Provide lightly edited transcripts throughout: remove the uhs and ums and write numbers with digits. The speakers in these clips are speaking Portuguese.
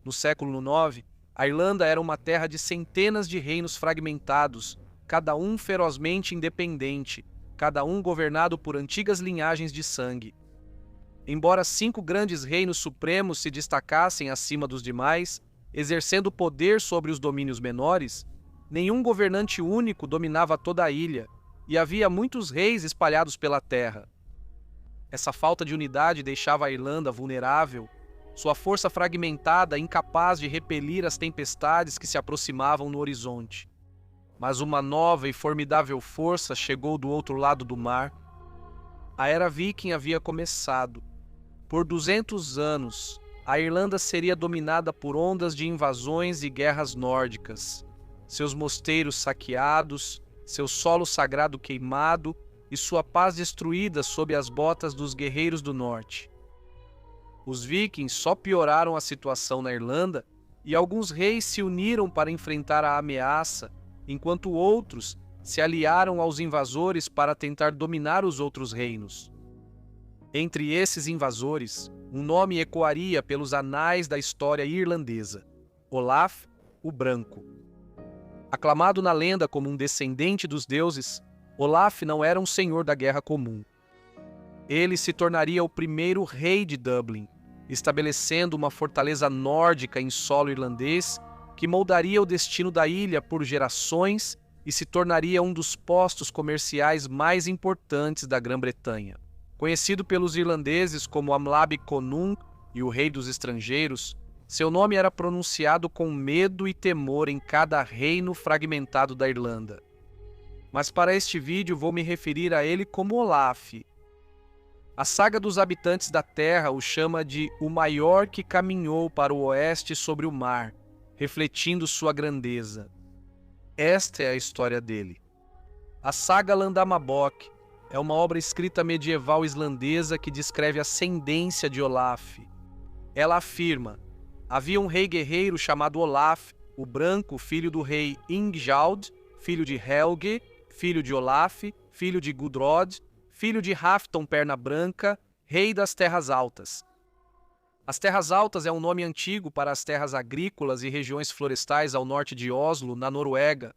no século IX, a Irlanda era uma terra de centenas de reinos fragmentados, cada um ferozmente independente, cada um governado por antigas linhagens de sangue. Embora 5 grandes reinos supremos se destacassem acima dos demais, exercendo poder sobre os domínios menores, nenhum governante único dominava toda a ilha, e havia muitos reis espalhados pela terra. Essa falta de unidade deixava a Irlanda vulnerável, sua força fragmentada incapaz de repelir as tempestades que se aproximavam no horizonte. Mas uma nova e formidável força chegou do outro lado do mar. A Era Viking havia começado. Por 200 anos, a Irlanda seria dominada por ondas de invasões e guerras nórdicas, seus mosteiros saqueados, seu solo sagrado queimado e sua paz destruída sob as botas dos guerreiros do norte. Os vikings só pioraram a situação na Irlanda e alguns reis se uniram para enfrentar a ameaça, enquanto outros se aliaram aos invasores para tentar dominar os outros reinos. Entre esses invasores, um nome ecoaria pelos anais da história irlandesa: Olaf, o Branco. Aclamado na lenda como um descendente dos deuses, Olaf não era um senhor da guerra comum. Ele se tornaria o primeiro rei de Dublin, estabelecendo uma fortaleza nórdica em solo irlandês que moldaria o destino da ilha por gerações e se tornaria um dos postos comerciais mais importantes da Grã-Bretanha. Conhecido pelos irlandeses como Amlab Conung e o Rei dos Estrangeiros, seu nome era pronunciado com medo e temor em cada reino fragmentado da Irlanda. Mas para este vídeo vou me referir a ele como Olaf. A saga dos habitantes da Terra o chama de o maior que caminhou para o oeste sobre o mar, refletindo sua grandeza. Esta é a história dele. A saga Landamabok é uma obra escrita medieval islandesa que descreve a ascendência de Olaf. Ela afirma: havia um rei guerreiro chamado Olaf, o Branco, filho do rei Ingjalds, filho de Helge, filho de Olaf, filho de Gudrod, filho de Halfdan Perna Branca, rei das Terras Altas. As Terras Altas é um nome antigo para as terras agrícolas e regiões florestais ao norte de Oslo, na Noruega.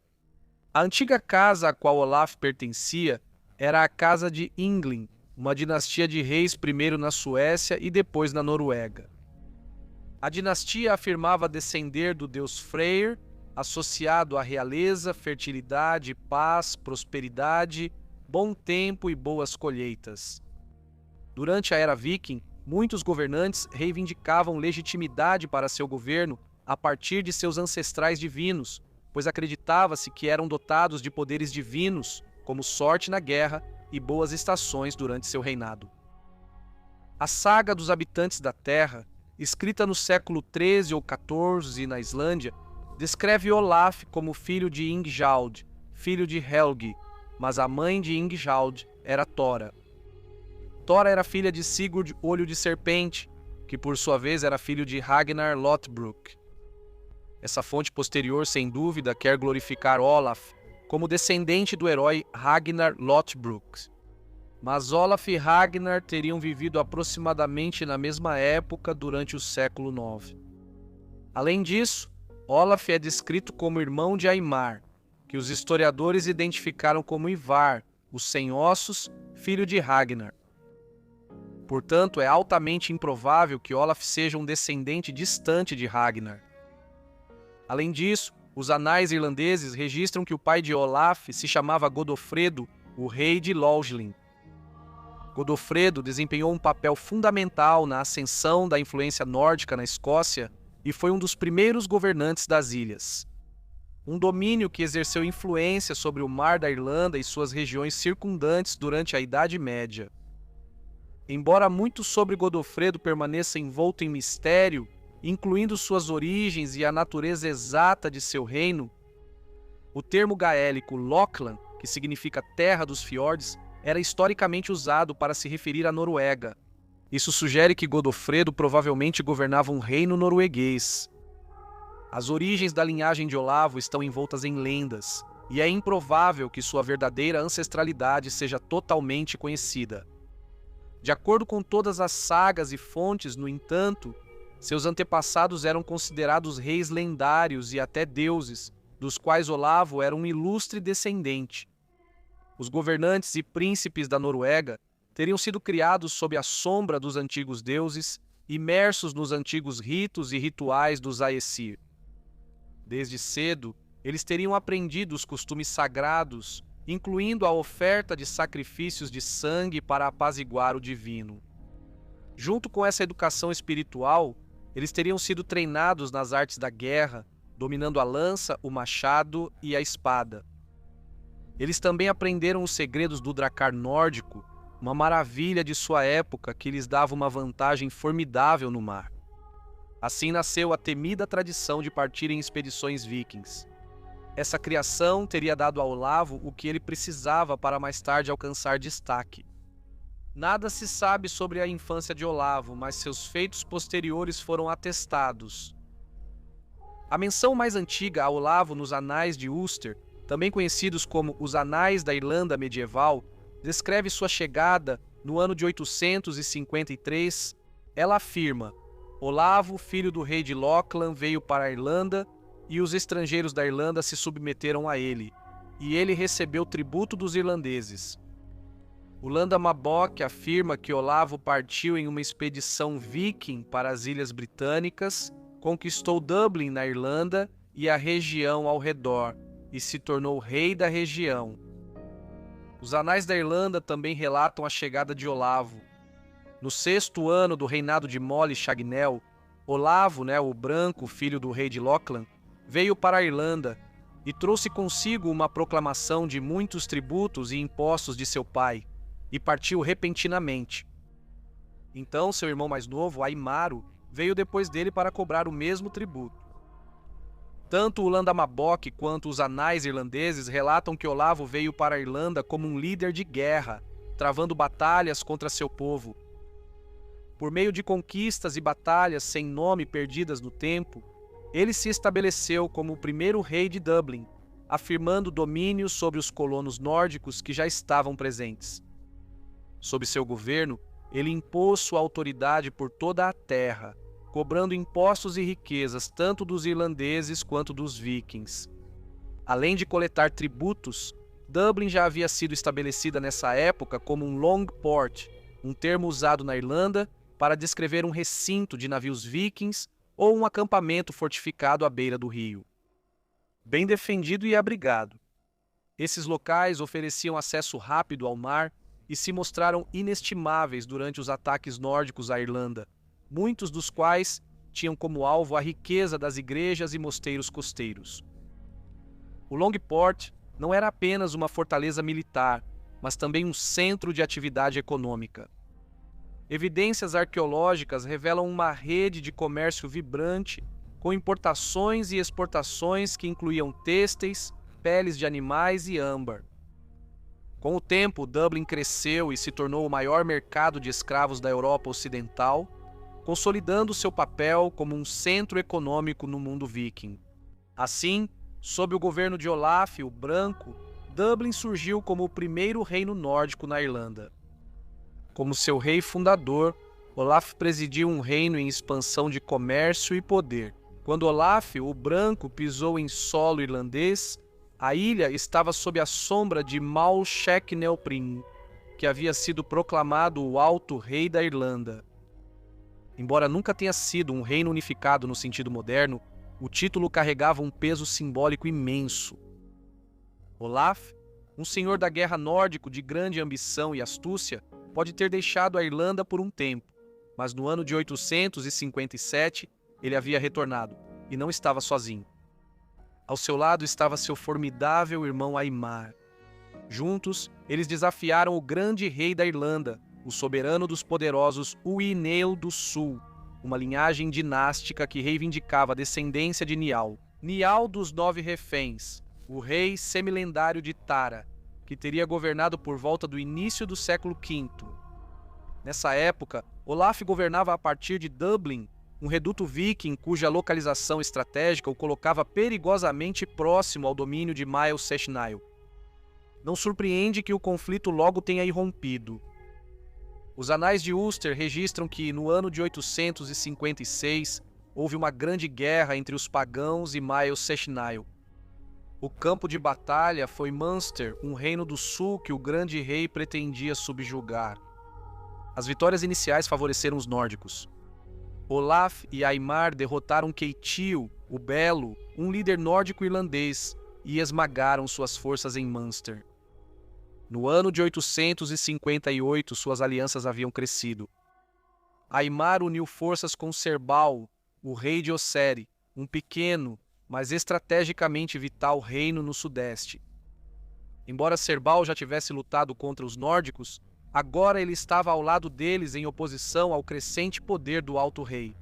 A antiga casa a qual Olaf pertencia era a Casa de Inglin, uma dinastia de reis primeiro na Suécia e depois na Noruega. A dinastia afirmava descender do deus Freyr, associado à realeza, fertilidade, paz, prosperidade, bom tempo e boas colheitas. Durante a Era Viking, muitos governantes reivindicavam legitimidade para seu governo a partir de seus ancestrais divinos, pois acreditava-se que eram dotados de poderes divinos, como sorte na guerra e boas estações durante seu reinado. A saga dos habitantes da Terra, escrita no século XIII ou XIV na Islândia, descreve Olaf como filho de Ingjald, filho de Helgi, mas a mãe de Ingjald era Tora. Tora era filha de Sigurd Olho de Serpente, que por sua vez era filho de Ragnar Lothbrok. Essa fonte posterior, sem dúvida, quer glorificar Olaf como descendente do herói Ragnar Lothbrok. Mas Olaf e Ragnar teriam vivido aproximadamente na mesma época durante o século IX. Além disso, Olaf é descrito como irmão de Aimar, que os historiadores identificaram como Ivar, o sem-ossos, filho de Ragnar. Portanto, é altamente improvável que Olaf seja um descendente distante de Ragnar. Além disso, os anais irlandeses registram que o pai de Olaf se chamava Godofredo, o rei de Lolhlin. Godofredo desempenhou um papel fundamental na ascensão da influência nórdica na Escócia e foi um dos primeiros governantes das ilhas. Um domínio que exerceu influência sobre o mar da Irlanda e suas regiões circundantes durante a Idade Média. Embora muito sobre Godofredo permaneça envolto em mistério, incluindo suas origens e a natureza exata de seu reino, o termo gaélico Lochlan, que significa terra dos fiordes, era historicamente usado para se referir à Noruega. Isso sugere que Godofredo provavelmente governava um reino norueguês. As origens da linhagem de Olavo estão envoltas em lendas, e é improvável que sua verdadeira ancestralidade seja totalmente conhecida. De acordo com todas as sagas e fontes, no entanto, Seus antepassados eram considerados reis lendários e até deuses, dos quais Olavo era um ilustre descendente. Os governantes e príncipes da Noruega teriam sido criados sob a sombra dos antigos deuses, imersos nos antigos ritos e rituais dos Aesir. Desde cedo, eles teriam aprendido os costumes sagrados, incluindo a oferta de sacrifícios de sangue para apaziguar o divino. Junto com essa educação espiritual, eles teriam sido treinados nas artes da guerra, dominando a lança, o machado e a espada. Eles também aprenderam os segredos do dracar nórdico, uma maravilha de sua época que lhes dava uma vantagem formidável no mar. Assim nasceu a temida tradição de partir em expedições vikings. Essa criação teria dado a Olavo o que ele precisava para mais tarde alcançar destaque. Nada se sabe sobre a infância de Olavo, mas seus feitos posteriores foram atestados. A menção mais antiga a Olavo nos Anais de Ulster, também conhecidos como os Anais da Irlanda Medieval, descreve sua chegada no ano de 853. Ela afirma: Olavo, filho do rei de Lochlan, veio para a Irlanda e os estrangeiros da Irlanda se submeteram a ele, e ele recebeu tributo dos irlandeses. O Landa Mabok afirma que Olavo partiu em uma expedição viking para as Ilhas Britânicas, conquistou Dublin na Irlanda e a região ao redor, e se tornou rei da região. Os Anais da Irlanda também relatam a chegada de Olavo. No 6º ano do reinado de Molle Shagnell, Olavo, o branco, filho do rei de Lochlan, veio para a Irlanda e trouxe consigo uma proclamação de muitos tributos e impostos de seu pai, e partiu repentinamente. Então seu irmão mais novo, Aimaru, veio depois dele para cobrar o mesmo tributo. Tanto o Landa Mabok quanto os anais irlandeses relatam que Olavo veio para a Irlanda como um líder de guerra, travando batalhas contra seu povo. Por meio de conquistas e batalhas sem nome perdidas no tempo, ele se estabeleceu como o primeiro rei de Dublin, afirmando domínio sobre os colonos nórdicos que já estavam presentes. Sob seu governo, ele impôs sua autoridade por toda a terra, cobrando impostos e riquezas tanto dos irlandeses quanto dos vikings. Além de coletar tributos, Dublin já havia sido estabelecida nessa época como um long port, um termo usado na Irlanda para descrever um recinto de navios vikings ou um acampamento fortificado à beira do rio. Bem defendido e abrigado. Esses locais ofereciam acesso rápido ao mar e se mostraram inestimáveis durante os ataques nórdicos à Irlanda, muitos dos quais tinham como alvo a riqueza das igrejas e mosteiros costeiros. O Longport não era apenas uma fortaleza militar, mas também um centro de atividade econômica. Evidências arqueológicas revelam uma rede de comércio vibrante, com importações e exportações que incluíam têxteis, peles de animais e âmbar. Com o tempo, Dublin cresceu e se tornou o maior mercado de escravos da Europa Ocidental, consolidando seu papel como um centro econômico no mundo viking. Assim, sob o governo de Olaf, o Branco, Dublin surgiu como o primeiro reino nórdico na Irlanda. Como seu rei fundador, Olaf presidiu um reino em expansão de comércio e poder. Quando Olaf, o Branco, pisou em solo irlandês, a ilha estava sob a sombra de Mal Shecnelprin, que havia sido proclamado o Alto Rei da Irlanda. Embora nunca tenha sido um reino unificado no sentido moderno, o título carregava um peso simbólico imenso. Olaf, um senhor da guerra nórdico de grande ambição e astúcia, pode ter deixado a Irlanda por um tempo, mas no ano de 857 ele havia retornado, e não estava sozinho. Ao seu lado estava seu formidável irmão Aimar. Juntos, eles desafiaram o grande rei da Irlanda, o soberano dos poderosos Uinel do Sul, uma linhagem dinástica que reivindicava a descendência de Nial. Nial dos 9 reféns, o rei semilendário de Tara, que teria governado por volta do início do século V. Nessa época, Olaf governava a partir de Dublin, um reduto viking cuja localização estratégica o colocava perigosamente próximo ao domínio de Mael Sechnail. Não surpreende que o conflito logo tenha irrompido. Os Anais de Ulster registram que, no ano de 856, houve uma grande guerra entre os pagãos e Mael Sechnaill. O campo de batalha foi Munster, um reino do sul que o grande rei pretendia subjugar. As vitórias iniciais favoreceram os nórdicos. Olaf e Aimar derrotaram Ketil, o Belo, um líder nórdico-irlandês, e esmagaram suas forças em Munster. No ano de 858, suas alianças haviam crescido. Aimar uniu forças com Cerbal, o rei de Osseri, um pequeno, mas estrategicamente vital reino no sudeste. Embora Cerbal já tivesse lutado contra os nórdicos, agora ele estava ao lado deles em oposição ao crescente poder do Alto Rei.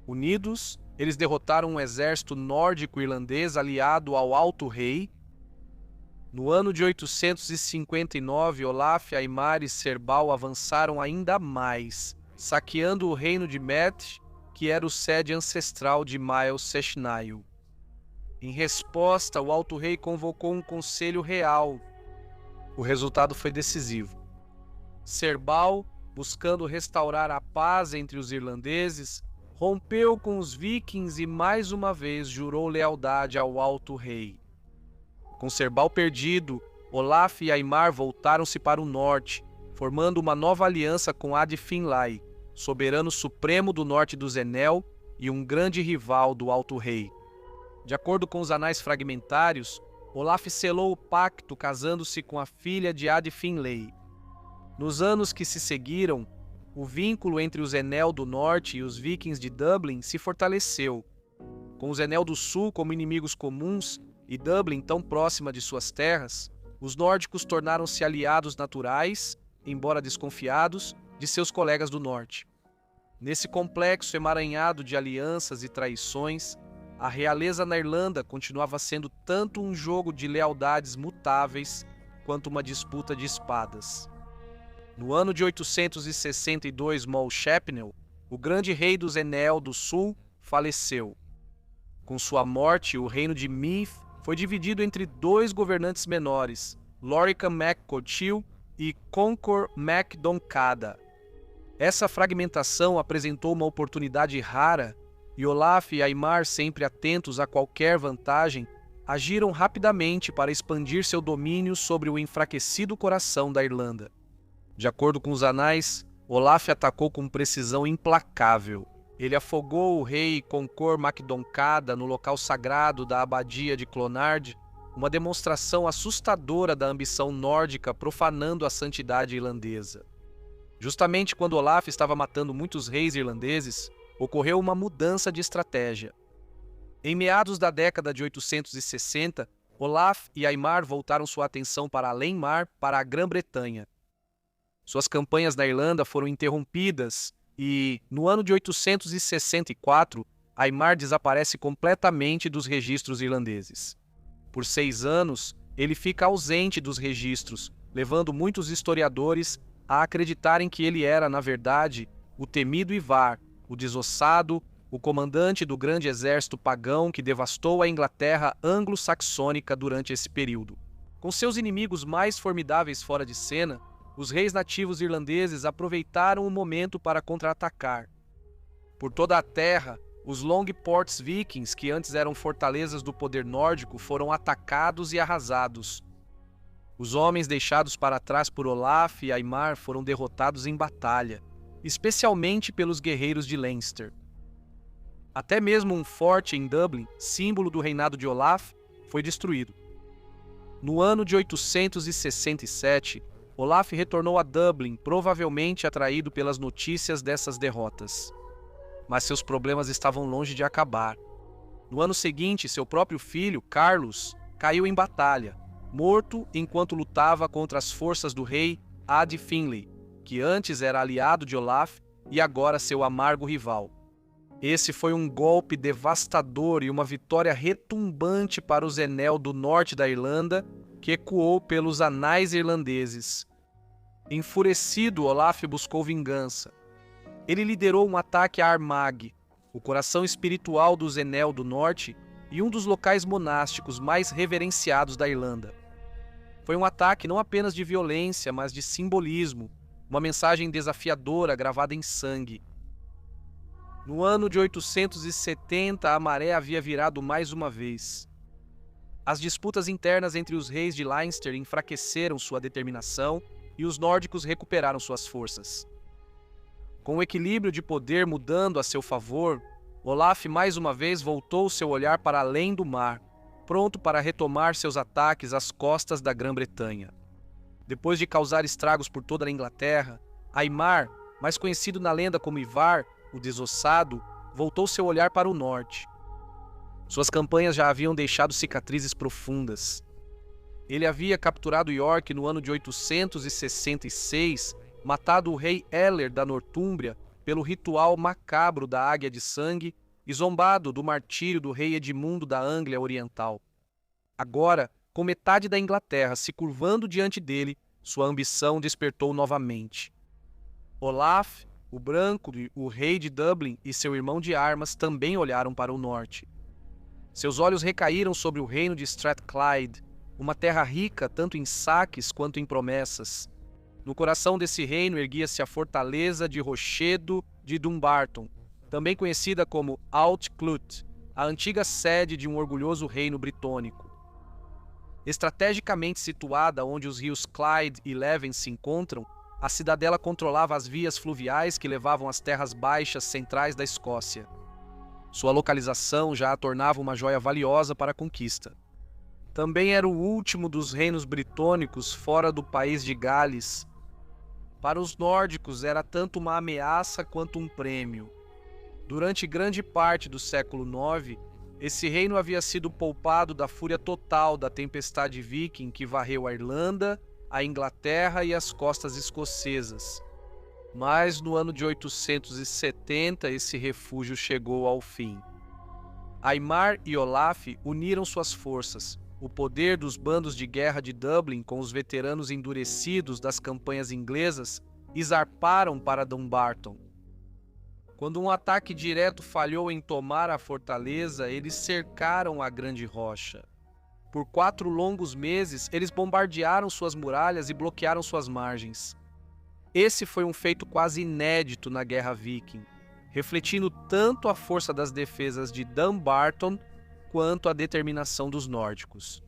Unidos, eles derrotaram um exército nórdico-irlandês aliado ao Alto Rei. No ano de 859, Olaf, Aimar e Cerbal avançaram ainda mais, saqueando o reino de Meath, que era o sede ancestral de Mael Sechnaill. Em resposta, o Alto Rei convocou um conselho real. O resultado foi decisivo. Cerbal, buscando restaurar a paz entre os irlandeses, rompeu com os vikings e mais uma vez jurou lealdade ao Alto Rei. Com Cerbal perdido, Olaf e Aimar voltaram-se para o norte, formando uma nova aliança com Ad Finlay, soberano supremo do norte dos Enel e um grande rival do Alto Rei. De acordo com os anais fragmentários, Olaf selou o pacto casando-se com a filha de Ad Finlay. Nos anos que se seguiram, o vínculo entre os Enel do Norte e os Vikings de Dublin se fortaleceu. Com os Enel do Sul como inimigos comuns e Dublin tão próxima de suas terras, os nórdicos tornaram-se aliados naturais, embora desconfiados, de seus colegas do Norte. Nesse complexo emaranhado de alianças e traições, a realeza na Irlanda continuava sendo tanto um jogo de lealdades mutáveis quanto uma disputa de espadas. No ano de 862, Moll Shepnel, o grande rei dos Enel do Sul, faleceu. Com sua morte, o reino de Meath foi dividido entre dois governantes menores, Lorica mac Cotil e Concor mac Doncada. Essa fragmentação apresentou uma oportunidade rara e Olaf e Aimar, sempre atentos a qualquer vantagem, agiram rapidamente para expandir seu domínio sobre o enfraquecido coração da Irlanda. De acordo com os anais, Olaf atacou com precisão implacável. Ele afogou o rei Concor mac Doncada no local sagrado da abadia de Clonard, uma demonstração assustadora da ambição nórdica profanando a santidade irlandesa. Justamente quando Olaf estava matando muitos reis irlandeses, ocorreu uma mudança de estratégia. Em meados da década de 860, Olaf e Aimar voltaram sua atenção para além-mar, para a Grã-Bretanha. Suas campanhas na Irlanda foram interrompidas e, no ano de 864, Aimar desaparece completamente dos registros irlandeses. Por 6 anos, ele fica ausente dos registros, levando muitos historiadores a acreditarem que ele era, na verdade, o temido Ivar, o desossado, o comandante do grande exército pagão que devastou a Inglaterra anglo-saxônica durante esse período. Com seus inimigos mais formidáveis fora de cena, os reis nativos irlandeses aproveitaram o momento para contra-atacar. Por toda a terra, os Longports vikings, que antes eram fortalezas do poder nórdico, foram atacados e arrasados. Os homens deixados para trás por Olaf e Aimar foram derrotados em batalha, especialmente pelos guerreiros de Leinster. Até mesmo um forte em Dublin, símbolo do reinado de Olaf, foi destruído. No ano de 867, Olaf retornou a Dublin, provavelmente atraído pelas notícias dessas derrotas. Mas seus problemas estavam longe de acabar. No ano seguinte, seu próprio filho, Carlos, caiu em batalha, morto enquanto lutava contra as forças do rei Ad Finlay, que antes era aliado de Olaf e agora seu amargo rival. Esse foi um golpe devastador e uma vitória retumbante para os Enel do norte da Irlanda, que ecoou pelos anais irlandeses. Enfurecido, Olaf buscou vingança. Ele liderou um ataque a Armagh, o coração espiritual dos Enel do norte e um dos locais monásticos mais reverenciados da Irlanda. Foi um ataque não apenas de violência, mas de simbolismo, uma mensagem desafiadora gravada em sangue. No ano de 870, a maré havia virado mais uma vez. As disputas internas entre os reis de Leinster enfraqueceram sua determinação e os nórdicos recuperaram suas forças. Com o equilíbrio de poder mudando a seu favor, Olaf mais uma vez voltou seu olhar para além do mar, pronto para retomar seus ataques às costas da Grã-Bretanha. Depois de causar estragos por toda a Inglaterra, Aimar, mais conhecido na lenda como Ivar, o Desossado, voltou seu olhar para o norte. Suas campanhas já haviam deixado cicatrizes profundas. Ele havia capturado York no ano de 866, matado o rei Eller da Nortúmbria pelo ritual macabro da Águia de Sangue e zombado do martírio do rei Edmundo da Anglia Oriental. Agora, com metade da Inglaterra se curvando diante dele, sua ambição despertou novamente. Olaf, o Branco, o rei de Dublin e seu irmão de armas também olharam para o norte. Seus olhos recaíram sobre o reino de Strathclyde, uma terra rica tanto em saques quanto em promessas. No coração desse reino erguia-se a fortaleza de Rochedo de Dumbarton, também conhecida como Outclut, a antiga sede de um orgulhoso reino britônico. Estrategicamente situada onde os rios Clyde e Leven se encontram, a cidadela controlava as vias fluviais que levavam às terras baixas centrais da Escócia. Sua localização já a tornava uma joia valiosa para a conquista. Também era o último dos reinos britônicos fora do país de Gales. Para os nórdicos era tanto uma ameaça quanto um prêmio. Durante grande parte do século IX, esse reino havia sido poupado da fúria total da tempestade viking que varreu a Irlanda, a Inglaterra e as costas escocesas. Mas no ano de 870 esse refúgio chegou ao fim. Aimar e Olaf uniram suas forças. O poder dos bandos de guerra de Dublin com os veteranos endurecidos das campanhas inglesas e zarparam para Dumbarton. Quando um ataque direto falhou em tomar a fortaleza, eles cercaram a grande rocha. Por 4 longos meses, eles bombardearam suas muralhas e bloquearam suas margens. Esse foi um feito quase inédito na Guerra Viking, refletindo tanto a força das defesas de Dumbarton quanto a determinação dos nórdicos.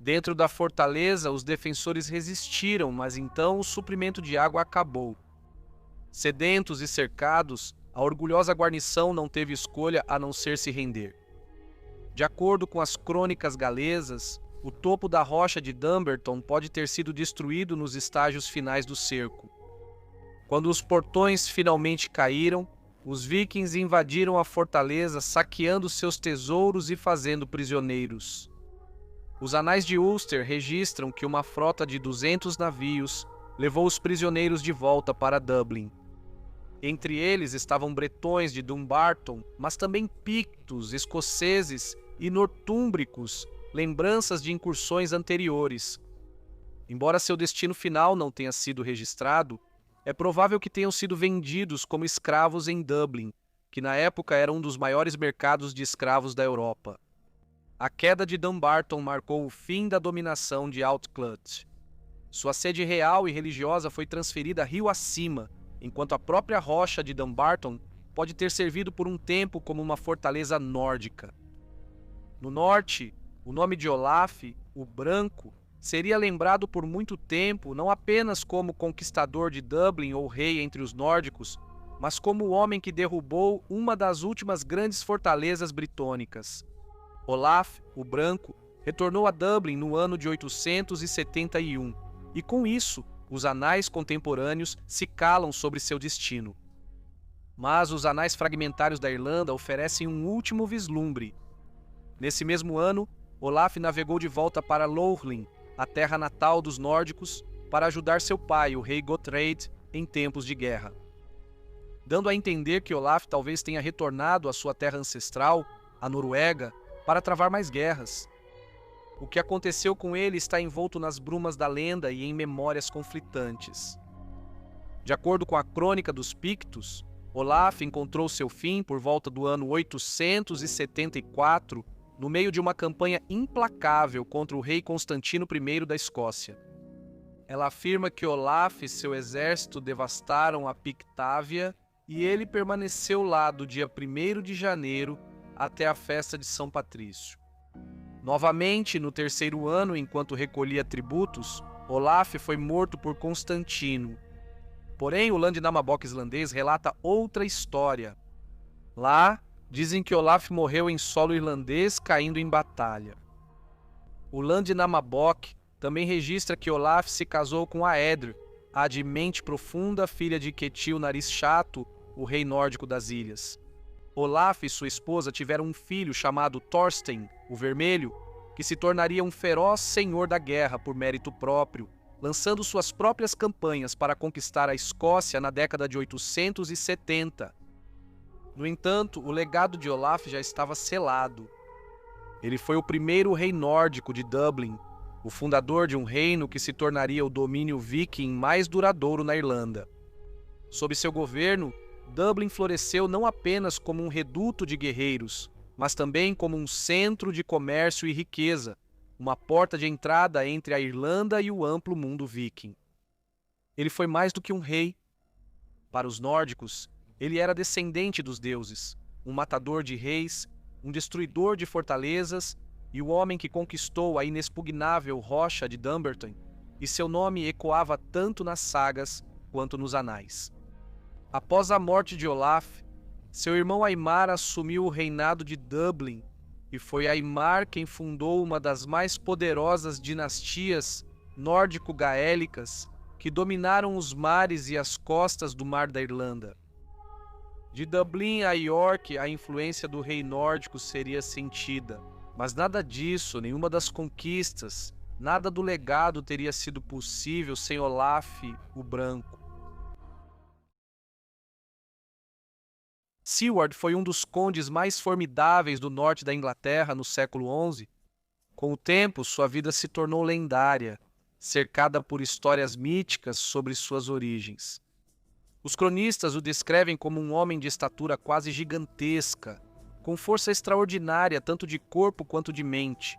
Dentro da fortaleza, os defensores resistiram, mas então o suprimento de água acabou. Sedentos e cercados, a orgulhosa guarnição não teve escolha a não ser se render. De acordo com as crônicas galesas, o topo da rocha de Dumbarton pode ter sido destruído nos estágios finais do cerco. Quando os portões finalmente caíram, os vikings invadiram a fortaleza, saqueando seus tesouros e fazendo prisioneiros. Os anais de Ulster registram que uma frota de 200 navios levou os prisioneiros de volta para Dublin. Entre eles estavam bretões de Dumbarton, mas também pictos, escoceses e nortúmbricos, lembranças de incursões anteriores. Embora seu destino final não tenha sido registrado, é provável que tenham sido vendidos como escravos em Dublin, que na época era um dos maiores mercados de escravos da Europa. A queda de Dumbarton marcou o fim da dominação de Outclut. Sua sede real e religiosa foi transferida rio acima, enquanto a própria rocha de Dumbarton pode ter servido por um tempo como uma fortaleza nórdica. No norte, o nome de Olaf, o Branco, seria lembrado por muito tempo não apenas como conquistador de Dublin ou rei entre os nórdicos, mas como o homem que derrubou uma das últimas grandes fortalezas britônicas. Olaf, o Branco, retornou a Dublin no ano de 871, e com isso, os anais contemporâneos se calam sobre seu destino. Mas os anais fragmentários da Irlanda oferecem um último vislumbre. Nesse mesmo ano, Olaf navegou de volta para Lothlin, a terra natal dos nórdicos, para ajudar seu pai, o rei Gotthard, em tempos de guerra. Dando a entender que Olaf talvez tenha retornado à sua terra ancestral, a Noruega, para travar mais guerras. O que aconteceu com ele está envolto nas brumas da lenda e em memórias conflitantes. De acordo com a crônica dos Pictos, Olaf encontrou seu fim por volta do ano 874, no meio de uma campanha implacável contra o rei Constantino I da Escócia. Ela afirma que Olaf e seu exército devastaram a Pictávia e ele permaneceu lá do dia 1º de janeiro até a festa de São Patrício. Novamente, no 3º ano, enquanto recolhia tributos, Olaf foi morto por Constantino. Porém, o Landnámabók islandês relata outra história. Lá, dizem que Olaf morreu em solo irlandês caindo em batalha. O Landnámabók também registra que Olaf se casou com Aedr, a de mente profunda filha de Ketil Nariz Chato, o rei nórdico das ilhas. Olaf e sua esposa tiveram um filho chamado Thorstein, o Vermelho, que se tornaria um feroz senhor da guerra por mérito próprio, lançando suas próprias campanhas para conquistar a Escócia na década de 870. No entanto, o legado de Olaf já estava selado. Ele foi o primeiro rei nórdico de Dublin, o fundador de um reino que se tornaria o domínio viking mais duradouro na Irlanda. Sob seu governo, Dublin floresceu não apenas como um reduto de guerreiros, mas também como um centro de comércio e riqueza, uma porta de entrada entre a Irlanda e o amplo mundo viking. Ele foi mais do que um rei. Para os nórdicos, ele era descendente dos deuses, um matador de reis, um destruidor de fortalezas e o homem que conquistou a inexpugnável rocha de Dumbarton, e seu nome ecoava tanto nas sagas quanto nos anais. Após a morte de Olaf, seu irmão Aimar assumiu o reinado de Dublin, e foi Aimar quem fundou uma das mais poderosas dinastias nórdico-gaélicas que dominaram os mares e as costas do Mar da Irlanda. De Dublin a York, a influência do rei nórdico seria sentida, mas nada disso, nenhuma das conquistas, nada do legado teria sido possível sem Olaf o Branco. Siward foi um dos condes mais formidáveis do norte da Inglaterra no século XI. Com o tempo, sua vida se tornou lendária, cercada por histórias míticas sobre suas origens. Os cronistas o descrevem como um homem de estatura quase gigantesca, com força extraordinária tanto de corpo quanto de mente.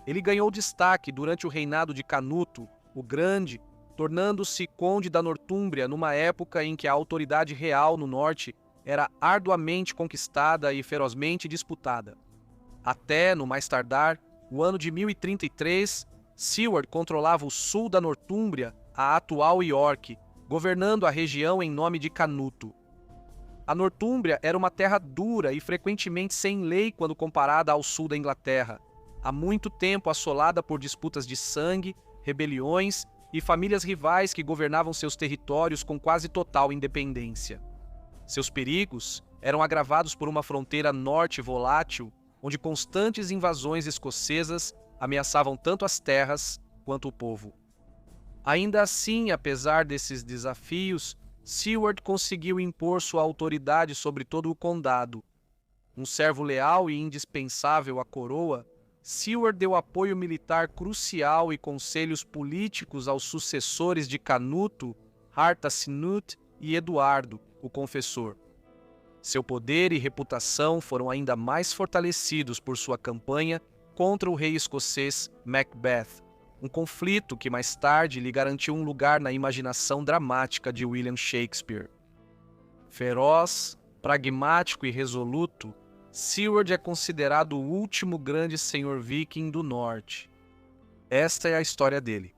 Ele ganhou destaque durante o reinado de Canuto, o Grande, tornando-se conde da Nortúmbria numa época em que a autoridade real no norte era arduamente conquistada e ferozmente disputada. Até, no mais tardar, o ano de 1033, Siward controlava o sul da Nortúmbria, a atual York, governando a região em nome de Canuto. A Nortúmbria era uma terra dura e frequentemente sem lei quando comparada ao sul da Inglaterra, há muito tempo assolada por disputas de sangue, rebeliões e famílias rivais que governavam seus territórios com quase total independência. Seus perigos eram agravados por uma fronteira norte volátil, onde constantes invasões escocesas ameaçavam tanto as terras quanto o povo. Ainda assim, apesar desses desafios, Siward conseguiu impor sua autoridade sobre todo o condado. Um servo leal e indispensável à coroa, Siward deu apoio militar crucial e conselhos políticos aos sucessores de Canuto, Harthacnut e Eduardo, o Confessor. Seu poder e reputação foram ainda mais fortalecidos por sua campanha contra o rei escocês Macbeth, um conflito que mais tarde lhe garantiu um lugar na imaginação dramática de William Shakespeare. Feroz, pragmático e resoluto, Siward é considerado o último grande senhor viking do norte. Esta é a história dele.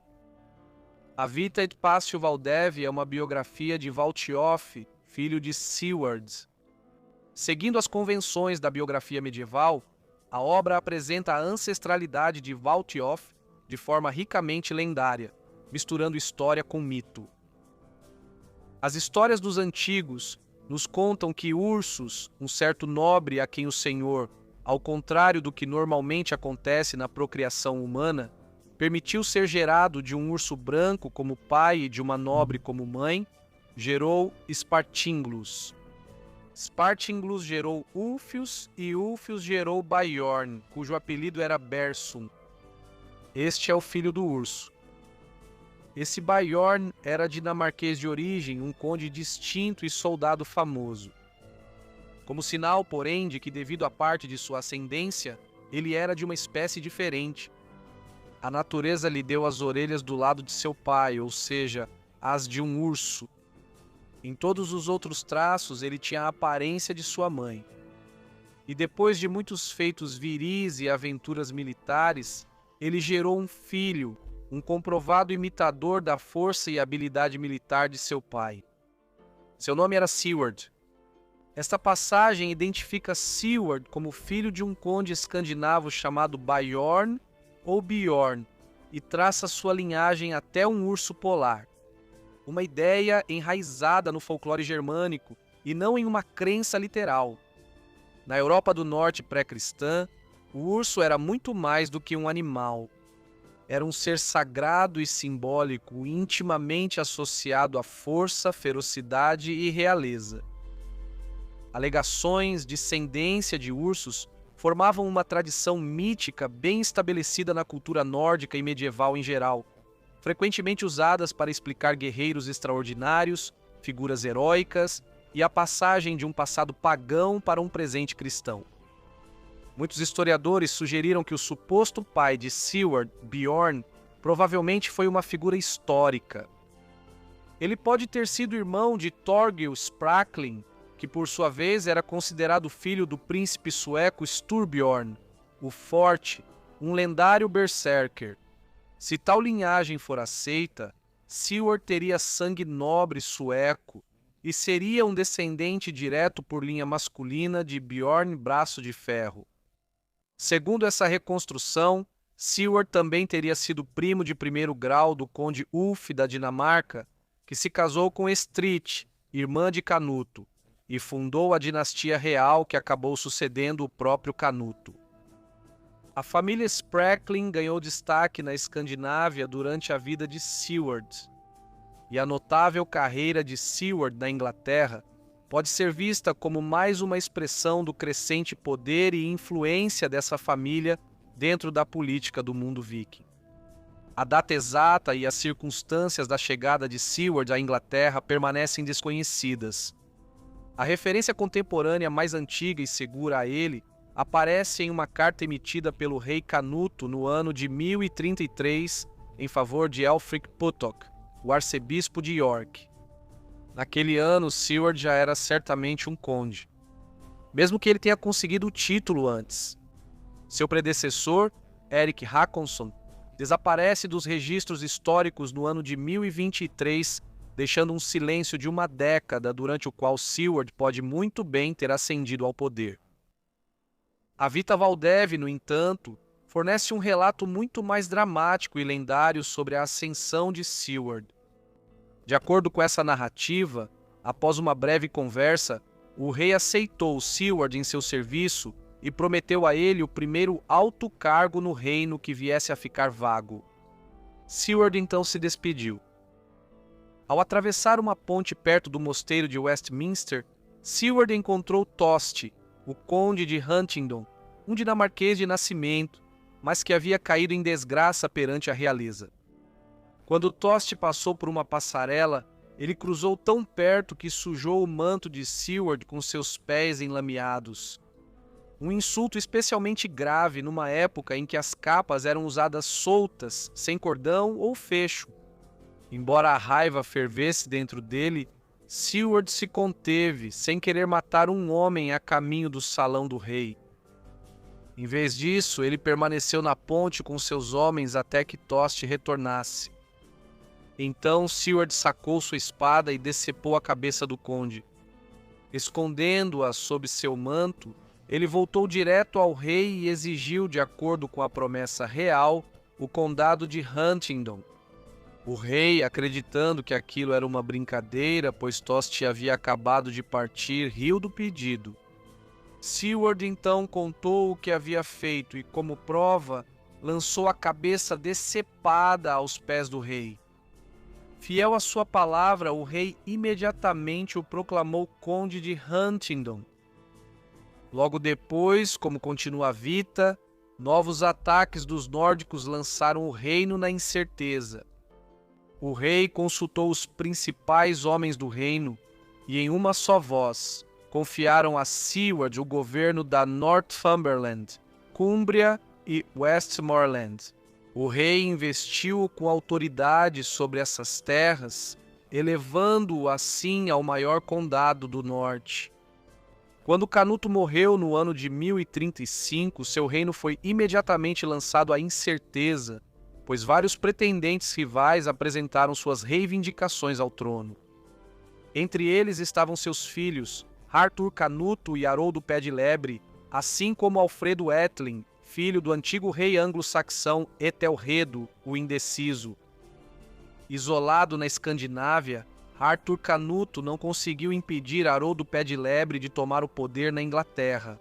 A Vita et Passio Valdevi é uma biografia de Valtiof, filho de Siward. Seguindo as convenções da biografia medieval, a obra apresenta a ancestralidade de Valtiof de forma ricamente lendária, misturando história com mito. As histórias dos antigos nos contam que Ursus, um certo nobre a quem o Senhor, ao contrário do que normalmente acontece na procriação humana, permitiu ser gerado de um urso branco como pai e de uma nobre como mãe, gerou Spartinglus. Spartinglus gerou Ulfius e Ulfius gerou Bjorn, cujo apelido era Bersum. Este é o filho do urso. Esse Bjorn era dinamarquês de origem, um conde distinto e soldado famoso. Como sinal, porém, de que devido à parte de sua ascendência, ele era de uma espécie diferente. A natureza lhe deu as orelhas do lado de seu pai, ou seja, as de um urso. Em todos os outros traços, ele tinha a aparência de sua mãe. E depois de muitos feitos viris e aventuras militares, ele gerou um filho, um comprovado imitador da força e habilidade militar de seu pai. Seu nome era Siward. Esta passagem identifica Siward como filho de um conde escandinavo chamado Bjorn ou Bjorn e traça sua linhagem até um urso polar. Uma ideia enraizada no folclore germânico e não em uma crença literal. Na Europa do Norte pré-cristã, o urso era muito mais do que um animal. Era um ser sagrado e simbólico, intimamente associado à força, ferocidade e realeza. Alegações, descendência de ursos formavam uma tradição mítica bem estabelecida na cultura nórdica e medieval em geral, frequentemente usadas para explicar guerreiros extraordinários, figuras heróicas e a passagem de um passado pagão para um presente cristão. Muitos historiadores sugeriram que o suposto pai de Siward, Bjorn, provavelmente foi uma figura histórica. Ele pode ter sido irmão de Thorgil Sprackling, que por sua vez era considerado filho do príncipe sueco Sturbjorn, o Forte, um lendário berserker. Se tal linhagem for aceita, Siward teria sangue nobre sueco e seria um descendente direto por linha masculina de Bjorn Braço de Ferro. Segundo essa reconstrução, Siward também teria sido primo de primeiro grau do conde Ulf da Dinamarca, que se casou com Estrid, irmã de Canuto, e fundou a dinastia real que acabou sucedendo o próprio Canuto. A família Sprackling ganhou destaque na Escandinávia durante a vida de Siward, e a notável carreira de Siward na Inglaterra pode ser vista como mais uma expressão do crescente poder e influência dessa família dentro da política do mundo viking. A data exata e as circunstâncias da chegada de Siward à Inglaterra permanecem desconhecidas. A referência contemporânea mais antiga e segura a ele aparece em uma carta emitida pelo rei Canuto no ano de 1033 em favor de Ælfric Puttock, o arcebispo de York. Naquele ano, Siward já era certamente um conde, mesmo que ele tenha conseguido o título antes. Seu predecessor, Erik Håkonsson, desaparece dos registros históricos no ano de 1023, deixando um silêncio de uma década durante o qual Siward pode muito bem ter ascendido ao poder. A Vita Valdev, no entanto, fornece um relato muito mais dramático e lendário sobre a ascensão de Siward. De acordo com essa narrativa, após uma breve conversa, o rei aceitou Siward em seu serviço e prometeu a ele o primeiro alto cargo no reino que viesse a ficar vago. Siward então se despediu. Ao atravessar uma ponte perto do mosteiro de Westminster, Siward encontrou Tosti, o conde de Huntingdon, um dinamarquês de nascimento, mas que havia caído em desgraça perante a realeza. Quando Tosti passou por uma passarela, ele cruzou tão perto que sujou o manto de Siward com seus pés enlameados. Um insulto especialmente grave numa época em que as capas eram usadas soltas, sem cordão ou fecho. Embora a raiva fervesse dentro dele, Siward se conteve, sem querer matar um homem a caminho do salão do rei. Em vez disso, ele permaneceu na ponte com seus homens até que Tosti retornasse. Então Siward sacou sua espada e decepou a cabeça do conde. Escondendo-a sob seu manto, ele voltou direto ao rei e exigiu, de acordo com a promessa real, o condado de Huntingdon. O rei, acreditando que aquilo era uma brincadeira, pois Tosti havia acabado de partir, riu do pedido. Siward então contou o que havia feito e, como prova, lançou a cabeça decepada aos pés do rei. Fiel à sua palavra, o rei imediatamente o proclamou conde de Huntingdon. Logo depois, como continua a Vita, novos ataques dos nórdicos lançaram o reino na incerteza. O rei consultou os principais homens do reino e, em uma só voz, confiaram a Siward o governo da Northumberland, Cumbria e Westmoreland. O rei investiu-o com autoridade sobre essas terras, elevando-o assim ao maior condado do norte. Quando Canuto morreu no ano de 1035, seu reino foi imediatamente lançado à incerteza, pois vários pretendentes rivais apresentaram suas reivindicações ao trono. Entre eles estavam seus filhos, Arthur Canuto e Haroldo Pé de Lebre, assim como Alfredo Etlin, filho do antigo rei anglo-saxão Etelredo, o Indeciso. Isolado na Escandinávia, Arthur Canuto não conseguiu impedir Haroldo Pé de Lebre de tomar o poder na Inglaterra.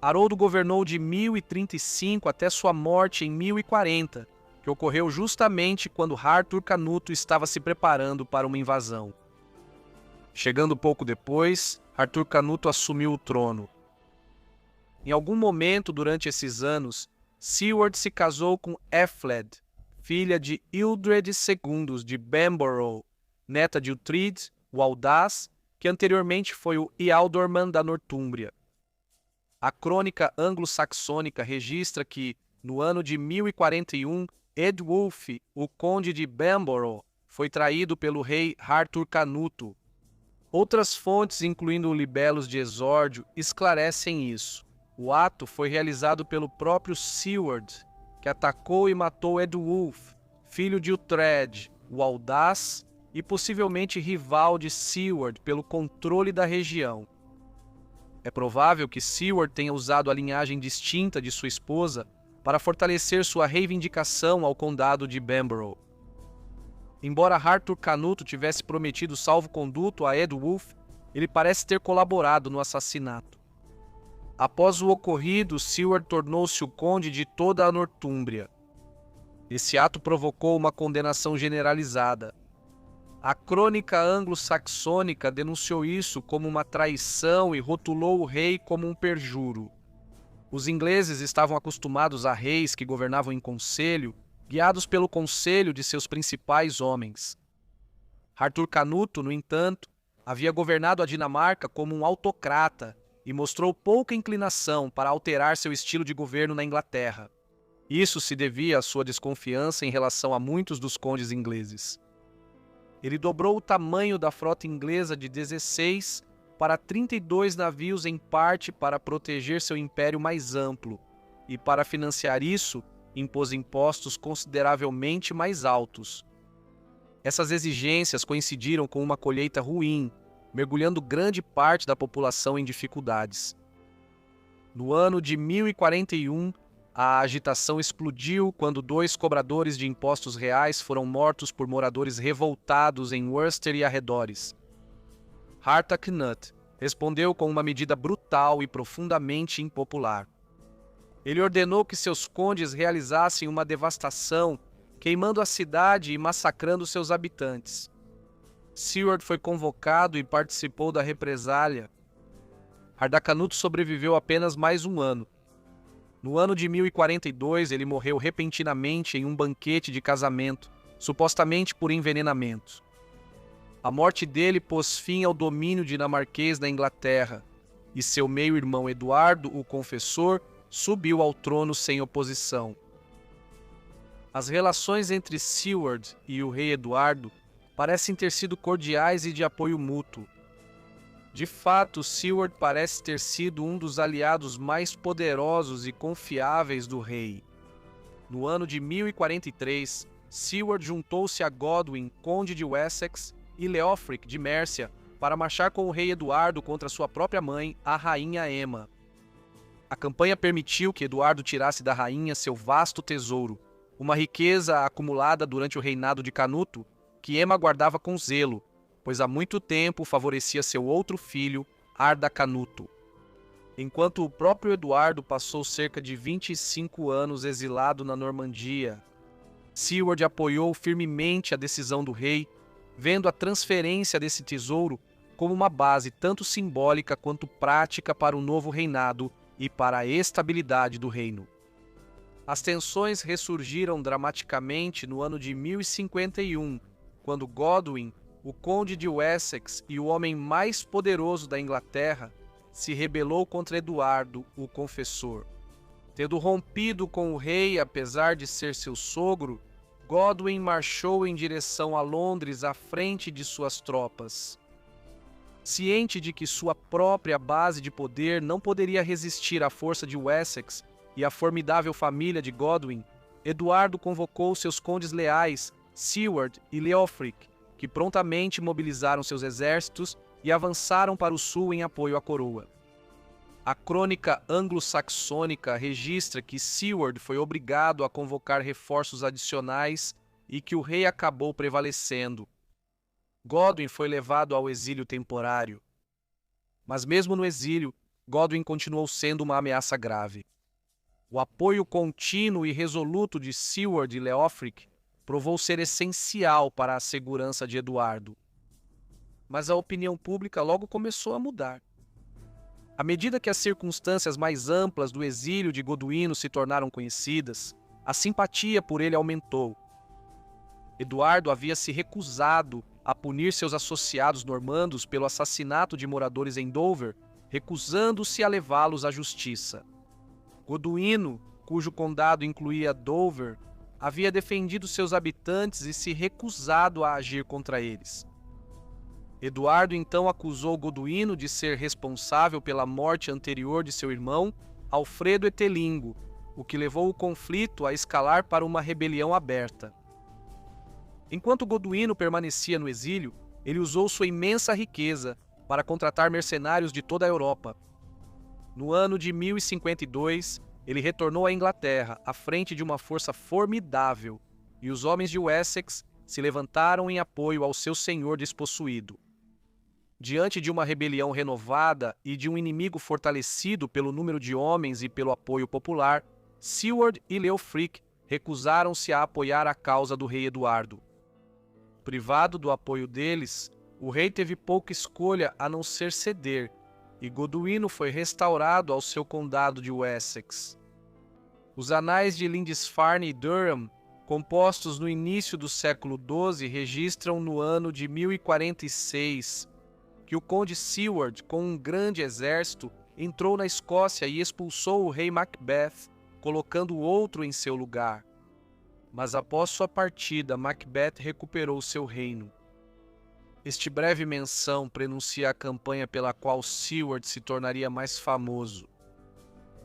Haroldo governou de 1035 até sua morte em 1040, que ocorreu justamente quando Arthur Canuto estava se preparando para uma invasão. Chegando pouco depois, Arthur Canuto assumiu o trono. Em algum momento durante esses anos, Siward se casou com Ethelred, filha de Ealdred II de Bamborough, neta de Uhtred, o Audaz, que anteriormente foi o Ealdorman da Nortúmbria. A crônica anglo-saxônica registra que, no ano de 1041, Eadwulf, o conde de Bamborough, foi traído pelo rei Arthur Canuto. Outras fontes, incluindo o Libelos de Exórdio, esclarecem isso. O ato foi realizado pelo próprio Siward, que atacou e matou Eadwulf, filho de Uhtred, o Audaz, e possivelmente rival de Siward pelo controle da região. É provável que Siward tenha usado a linhagem distinta de sua esposa para fortalecer sua reivindicação ao condado de Bamborough. Embora Arthur Canuto tivesse prometido salvo-conduto a Eadwulf, ele parece ter colaborado no assassinato. Após o ocorrido, Siward tornou-se o conde de toda a Nortúmbria. Esse ato provocou uma condenação generalizada. A crônica anglo-saxônica denunciou isso como uma traição e rotulou o rei como um perjuro. Os ingleses estavam acostumados a reis que governavam em conselho, guiados pelo conselho de seus principais homens. Arthur Canuto, no entanto, havia governado a Dinamarca como um autocrata e mostrou pouca inclinação para alterar seu estilo de governo na Inglaterra. Isso se devia à sua desconfiança em relação a muitos dos condes ingleses. Ele dobrou o tamanho da frota inglesa de 16 para 32 navios, em parte para proteger seu império mais amplo, e para financiar isso, impôs impostos consideravelmente mais altos. Essas exigências coincidiram com uma colheita ruim, mergulhando grande parte da população em dificuldades. No ano de 1041, a agitação explodiu quando 2 cobradores de impostos reais foram mortos por moradores revoltados em Worcester e arredores. Harthacnut respondeu com uma medida brutal e profundamente impopular. Ele ordenou que seus condes realizassem uma devastação, queimando a cidade e massacrando seus habitantes. Siward foi convocado e participou da represália. Hardacanuto sobreviveu apenas mais um ano. No ano de 1042, ele morreu repentinamente em um banquete de casamento, supostamente por envenenamento. A morte dele pôs fim ao domínio dinamarquês da Inglaterra, e seu meio-irmão Eduardo, o Confessor, subiu ao trono sem oposição. As relações entre Siward e o rei Eduardo parecem ter sido cordiais e de apoio mútuo. De fato, Siward parece ter sido um dos aliados mais poderosos e confiáveis do rei. No ano de 1043, Siward juntou-se a Godwin, conde de Wessex, e Leofric, de Mércia, para marchar com o rei Eduardo contra sua própria mãe, a rainha Emma. A campanha permitiu que Eduardo tirasse da rainha seu vasto tesouro, uma riqueza acumulada durante o reinado de Canuto, que Emma guardava com zelo, pois há muito tempo favorecia seu outro filho, Hardacanuto. Enquanto o próprio Eduardo passou cerca de 25 anos exilado na Normandia, Siward apoiou firmemente a decisão do rei, vendo a transferência desse tesouro como uma base tanto simbólica quanto prática para o novo reinado e para a estabilidade do reino. As tensões ressurgiram dramaticamente no ano de 1051, quando Godwin, o conde de Wessex e o homem mais poderoso da Inglaterra, se rebelou contra Eduardo, o Confessor. Tendo rompido com o rei, apesar de ser seu sogro, Godwin marchou em direção a Londres à frente de suas tropas. Ciente de que sua própria base de poder não poderia resistir à força de Wessex e à formidável família de Godwin, Eduardo convocou seus condes leais, Siward e Leofric, que prontamente mobilizaram seus exércitos e avançaram para o sul em apoio à coroa. A crônica anglo-saxônica registra que Siward foi obrigado a convocar reforços adicionais e que o rei acabou prevalecendo. Godwin foi levado ao exílio temporário. Mas mesmo no exílio, Godwin continuou sendo uma ameaça grave. O apoio contínuo e resoluto de Siward e Leofric provou ser essencial para a segurança de Eduardo. Mas a opinião pública logo começou a mudar. À medida que as circunstâncias mais amplas do exílio de Goduíno se tornaram conhecidas, a simpatia por ele aumentou. Eduardo havia se recusado a punir seus associados normandos pelo assassinato de moradores em Dover, recusando-se a levá-los à justiça. Goduíno, cujo condado incluía Dover, havia defendido seus habitantes e se recusado a agir contra eles. Eduardo então acusou Goduíno de ser responsável pela morte anterior de seu irmão, Alfredo Etelingo, o que levou o conflito a escalar para uma rebelião aberta. Enquanto Goduíno permanecia no exílio, ele usou sua imensa riqueza para contratar mercenários de toda a Europa. No ano de 1052, ele retornou à Inglaterra, à frente de uma força formidável, e os homens de Wessex se levantaram em apoio ao seu senhor despossuído. Diante de uma rebelião renovada e de um inimigo fortalecido pelo número de homens e pelo apoio popular, Siward e Leofric recusaram-se a apoiar a causa do rei Eduardo. Privado do apoio deles, o rei teve pouca escolha a não ser ceder, e Goduíno foi restaurado ao seu condado de Wessex. Os anais de Lindisfarne e Durham, compostos no início do século XII, registram no ano de 1046 que o conde Siward, com um grande exército, entrou na Escócia e expulsou o rei Macbeth, colocando outro em seu lugar. Mas após sua partida, Macbeth recuperou seu reino. Este breve menção prenuncia a campanha pela qual Siward se tornaria mais famoso.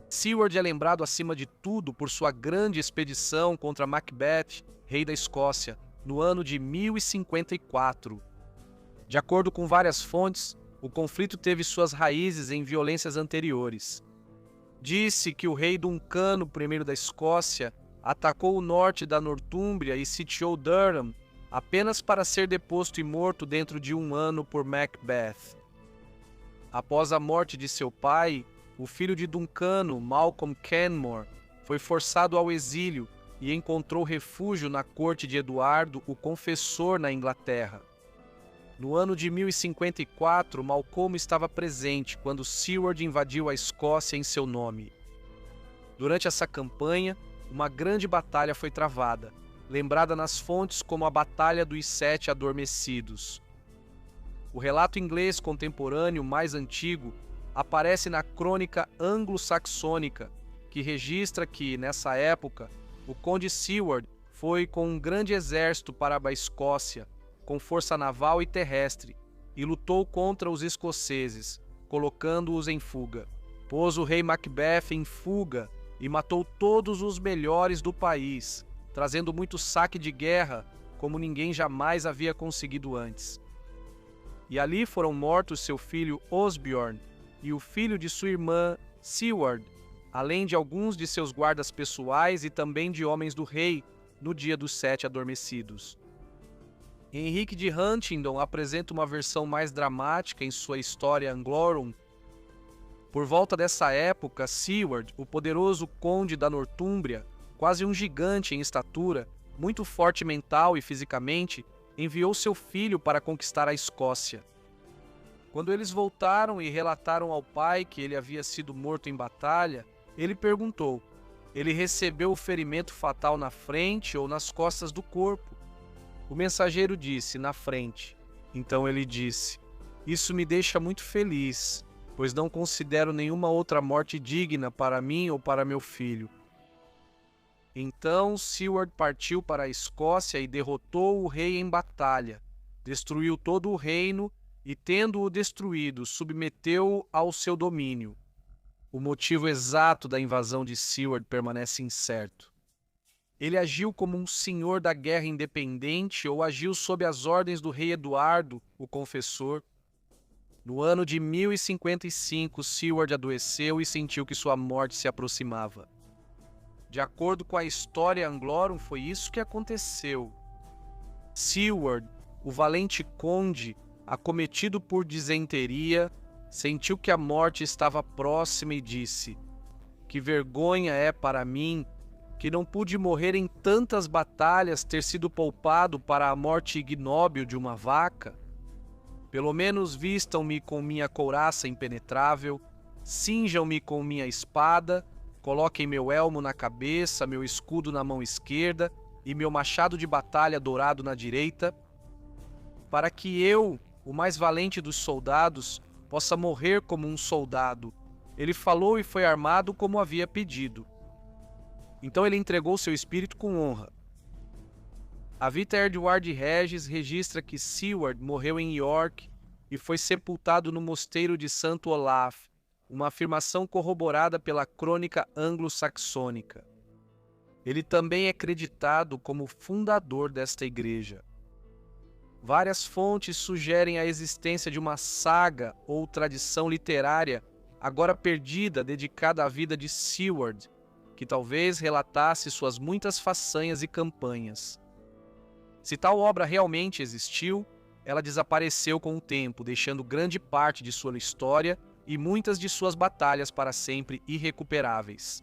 Siward é lembrado acima de tudo por sua grande expedição contra Macbeth, rei da Escócia, no ano de 1054. De acordo com várias fontes, o conflito teve suas raízes em violências anteriores. Disse que o rei Duncano I da Escócia atacou o norte da Nortúmbria e sitiou Durham apenas para ser deposto e morto dentro de um ano por Macbeth. Após a morte de seu pai, o filho de Duncano, Malcolm Canmore, foi forçado ao exílio e encontrou refúgio na corte de Eduardo, o Confessor, na Inglaterra. No ano de 1054, Malcolm estava presente quando Siward invadiu a Escócia em seu nome. Durante essa campanha, uma grande batalha foi travada, lembrada nas fontes como a Batalha dos Sete Adormecidos. O relato inglês contemporâneo mais antigo aparece na crônica anglo-saxônica, que registra que, nessa época, o conde Siward foi com um grande exército para a Escócia, com força naval e terrestre, e lutou contra os escoceses, colocando-os em fuga. Pôs o rei Macbeth em fuga e matou todos os melhores do país, trazendo muito saque de guerra, como ninguém jamais havia conseguido antes. E ali foram mortos seu filho Osbjorn e o filho de sua irmã Siward, além de alguns de seus guardas pessoais e também de homens do rei, no dia dos Sete Adormecidos. Henrique de Huntingdon apresenta uma versão mais dramática em sua História Anglorum. Por volta dessa época, Siward, o poderoso conde da Nortúmbria, quase um gigante em estatura, muito forte mental e fisicamente, enviou seu filho para conquistar a Escócia. Quando eles voltaram e relataram ao pai que ele havia sido morto em batalha, ele perguntou: ele recebeu o ferimento fatal na frente ou nas costas do corpo? O mensageiro disse: na frente. Então ele disse: isso me deixa muito feliz. pois não considero nenhuma outra morte digna para mim ou para meu filho." Então Siward partiu para a Escócia e derrotou o rei em batalha, destruiu todo o reino e, tendo-o destruído, submeteu-o ao seu domínio. O motivo exato da invasão de Siward permanece incerto. Ele agiu como um senhor da guerra independente ou agiu sob as ordens do rei Eduardo, o Confessor. No ano de 1055, Siward adoeceu e sentiu que sua morte se aproximava. De acordo com a Historia Anglorum, foi isso que aconteceu. Siward, o valente conde, acometido por disenteria, sentiu que a morte estava próxima e disse: "Que vergonha é para mim, que não pude morrer em tantas batalhas, ter sido poupado para a morte ignóbil de uma vaca. Pelo menos vistam-me com minha couraça impenetrável, cinjam-me com minha espada, coloquem meu elmo na cabeça, meu escudo na mão esquerda e meu machado de batalha dourado na direita, para que eu, o mais valente dos soldados, possa morrer como um soldado." Ele falou e foi armado como havia pedido. Então ele entregou seu espírito com honra. A Vita Edward Regis registra que Siward morreu em York e foi sepultado no mosteiro de Santo Olaf, uma afirmação corroborada pela crônica anglo-saxônica. Ele também é creditado como fundador desta igreja. Várias fontes sugerem a existência de uma saga ou tradição literária agora perdida dedicada à vida de Siward, que talvez relatasse suas muitas façanhas e campanhas. Se tal obra realmente existiu, ela desapareceu com o tempo, deixando grande parte de sua história e muitas de suas batalhas para sempre irrecuperáveis.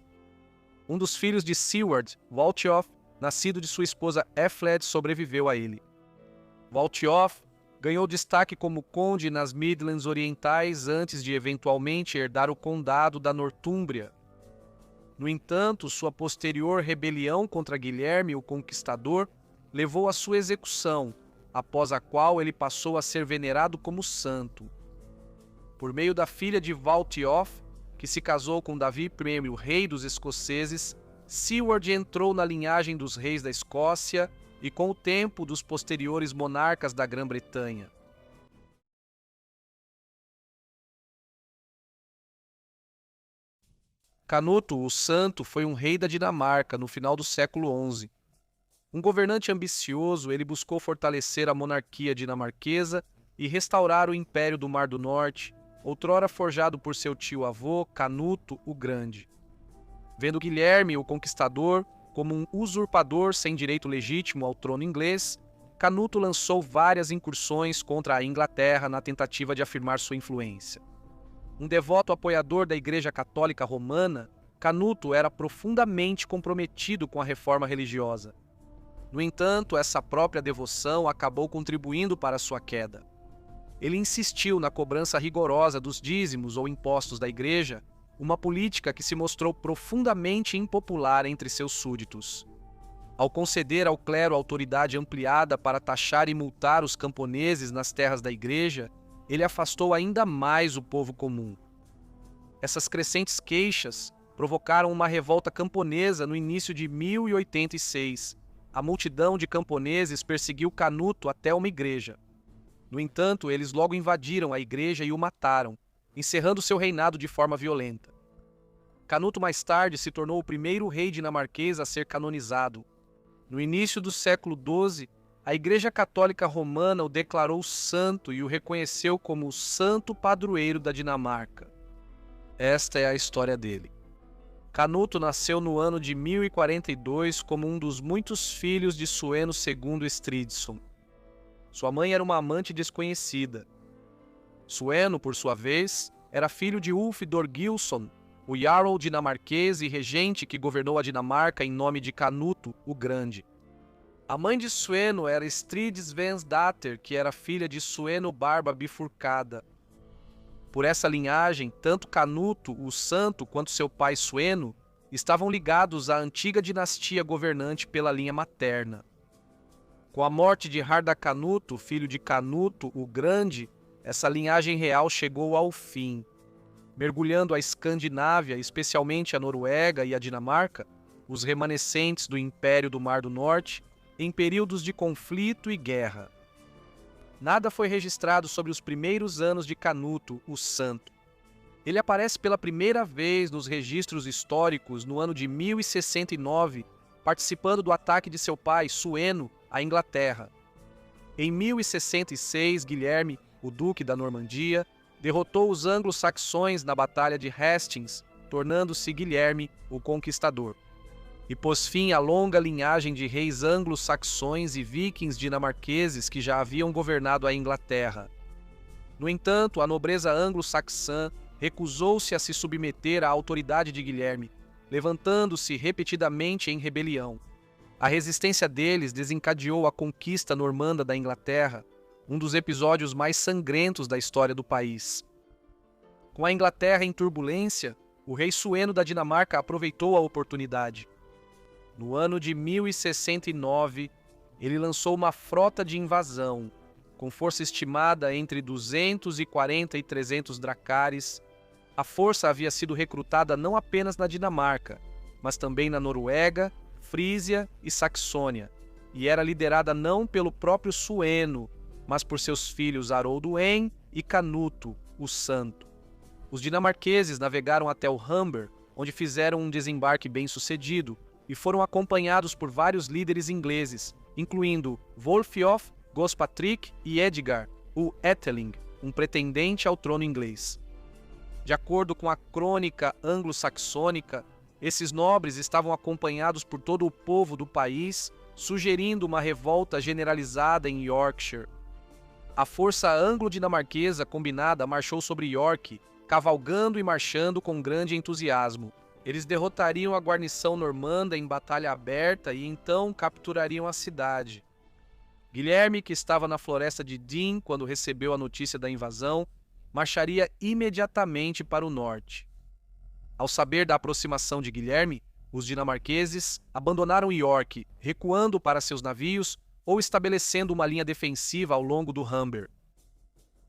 Um dos filhos de Siward, Waltheof, nascido de sua esposa Ethelred, sobreviveu a ele. Waltheof ganhou destaque como conde nas Midlands Orientais antes de eventualmente herdar o condado da Nortúmbria. No entanto, sua posterior rebelião contra Guilherme o Conquistador levou à sua execução, após a qual ele passou a ser venerado como santo. Por meio da filha de Waltheof, que se casou com Davi I, o rei dos escoceses, Siward entrou na linhagem dos reis da Escócia e, com o tempo, dos posteriores monarcas da Grã-Bretanha. Canuto, o Santo, foi um rei da Dinamarca no final do século XI. Um governante ambicioso, ele buscou fortalecer a monarquia dinamarquesa e restaurar o Império do Mar do Norte, outrora forjado por seu tio-avô, Canuto o Grande. Vendo Guilherme, o Conquistador, como um usurpador sem direito legítimo ao trono inglês, Canuto lançou várias incursões contra a Inglaterra na tentativa de afirmar sua influência. Um devoto apoiador da Igreja Católica Romana, Canuto era profundamente comprometido com a reforma religiosa. No entanto, essa própria devoção acabou contribuindo para sua queda. Ele insistiu na cobrança rigorosa dos dízimos ou impostos da Igreja, uma política que se mostrou profundamente impopular entre seus súditos. Ao conceder ao clero autoridade ampliada para taxar e multar os camponeses nas terras da Igreja, ele afastou ainda mais o povo comum. Essas crescentes queixas provocaram uma revolta camponesa no início de 1086. A multidão de camponeses perseguiu Canuto até uma igreja. No entanto, eles logo invadiram a igreja e o mataram, encerrando seu reinado de forma violenta. Canuto mais tarde se tornou o primeiro rei dinamarquês a ser canonizado. No início do século XII, a Igreja Católica Romana o declarou santo e o reconheceu como o santo padroeiro da Dinamarca. Esta é a história dele. Canuto nasceu no ano de 1042 como um dos muitos filhos de Sueno II Stridson. Sua mãe era uma amante desconhecida. Sueno, por sua vez, era filho de Ulf Thorgilsson, o Jarl dinamarquês e regente que governou a Dinamarca em nome de Canuto o Grande. A mãe de Sueno era Strid Svensdatter, que era filha de Sueno Barba Bifurcada. Por essa linhagem, tanto Canuto, o Santo, quanto seu pai Sueno estavam ligados à antiga dinastia governante pela linha materna. Com a morte de Harda Canuto, filho de Canuto o Grande, essa linhagem real chegou ao fim. Mergulhando a Escandinávia, especialmente a Noruega e a Dinamarca, os remanescentes do Império do Mar do Norte, em períodos de conflito e guerra. Nada foi registrado sobre os primeiros anos de Canuto, o Santo. Ele aparece pela primeira vez nos registros históricos no ano de 1069, participando do ataque de seu pai, Sueno, à Inglaterra. Em 1066, Guilherme, o Duque da Normandia, derrotou os anglo-saxões na Batalha de Hastings, tornando-se Guilherme o Conquistador, e pôs fim à longa linhagem de reis anglo-saxões e vikings dinamarqueses que já haviam governado a Inglaterra. No entanto, a nobreza anglo-saxã recusou-se a se submeter à autoridade de Guilherme, levantando-se repetidamente em rebelião. A resistência deles desencadeou a conquista normanda da Inglaterra, um dos episódios mais sangrentos da história do país. Com a Inglaterra em turbulência, o rei Sueno da Dinamarca aproveitou a oportunidade. No ano de 1069, ele lançou uma frota de invasão, com força estimada entre 240 e 300 dracares. A força havia sido recrutada não apenas na Dinamarca, mas também na Noruega, Frísia e Saxônia, e era liderada não pelo próprio Sueno, mas por seus filhos Haroldo-En e Canuto, o Santo. Os dinamarqueses navegaram até o Humber, onde fizeram um desembarque bem-sucedido, e foram acompanhados por vários líderes ingleses, incluindo Wolfiof, Gospatrick e Edgar, o Ætheling, um pretendente ao trono inglês. De acordo com a crônica anglo-saxônica, esses nobres estavam acompanhados por todo o povo do país, sugerindo uma revolta generalizada em Yorkshire. A força anglo-dinamarquesa combinada marchou sobre York, cavalgando e marchando com grande entusiasmo. Eles derrotariam a guarnição normanda em batalha aberta e então capturariam a cidade. Guilherme, que estava na floresta de Dean quando recebeu a notícia da invasão, marcharia imediatamente para o norte. Ao saber da aproximação de Guilherme, os dinamarqueses abandonaram York, recuando para seus navios ou estabelecendo uma linha defensiva ao longo do Humber.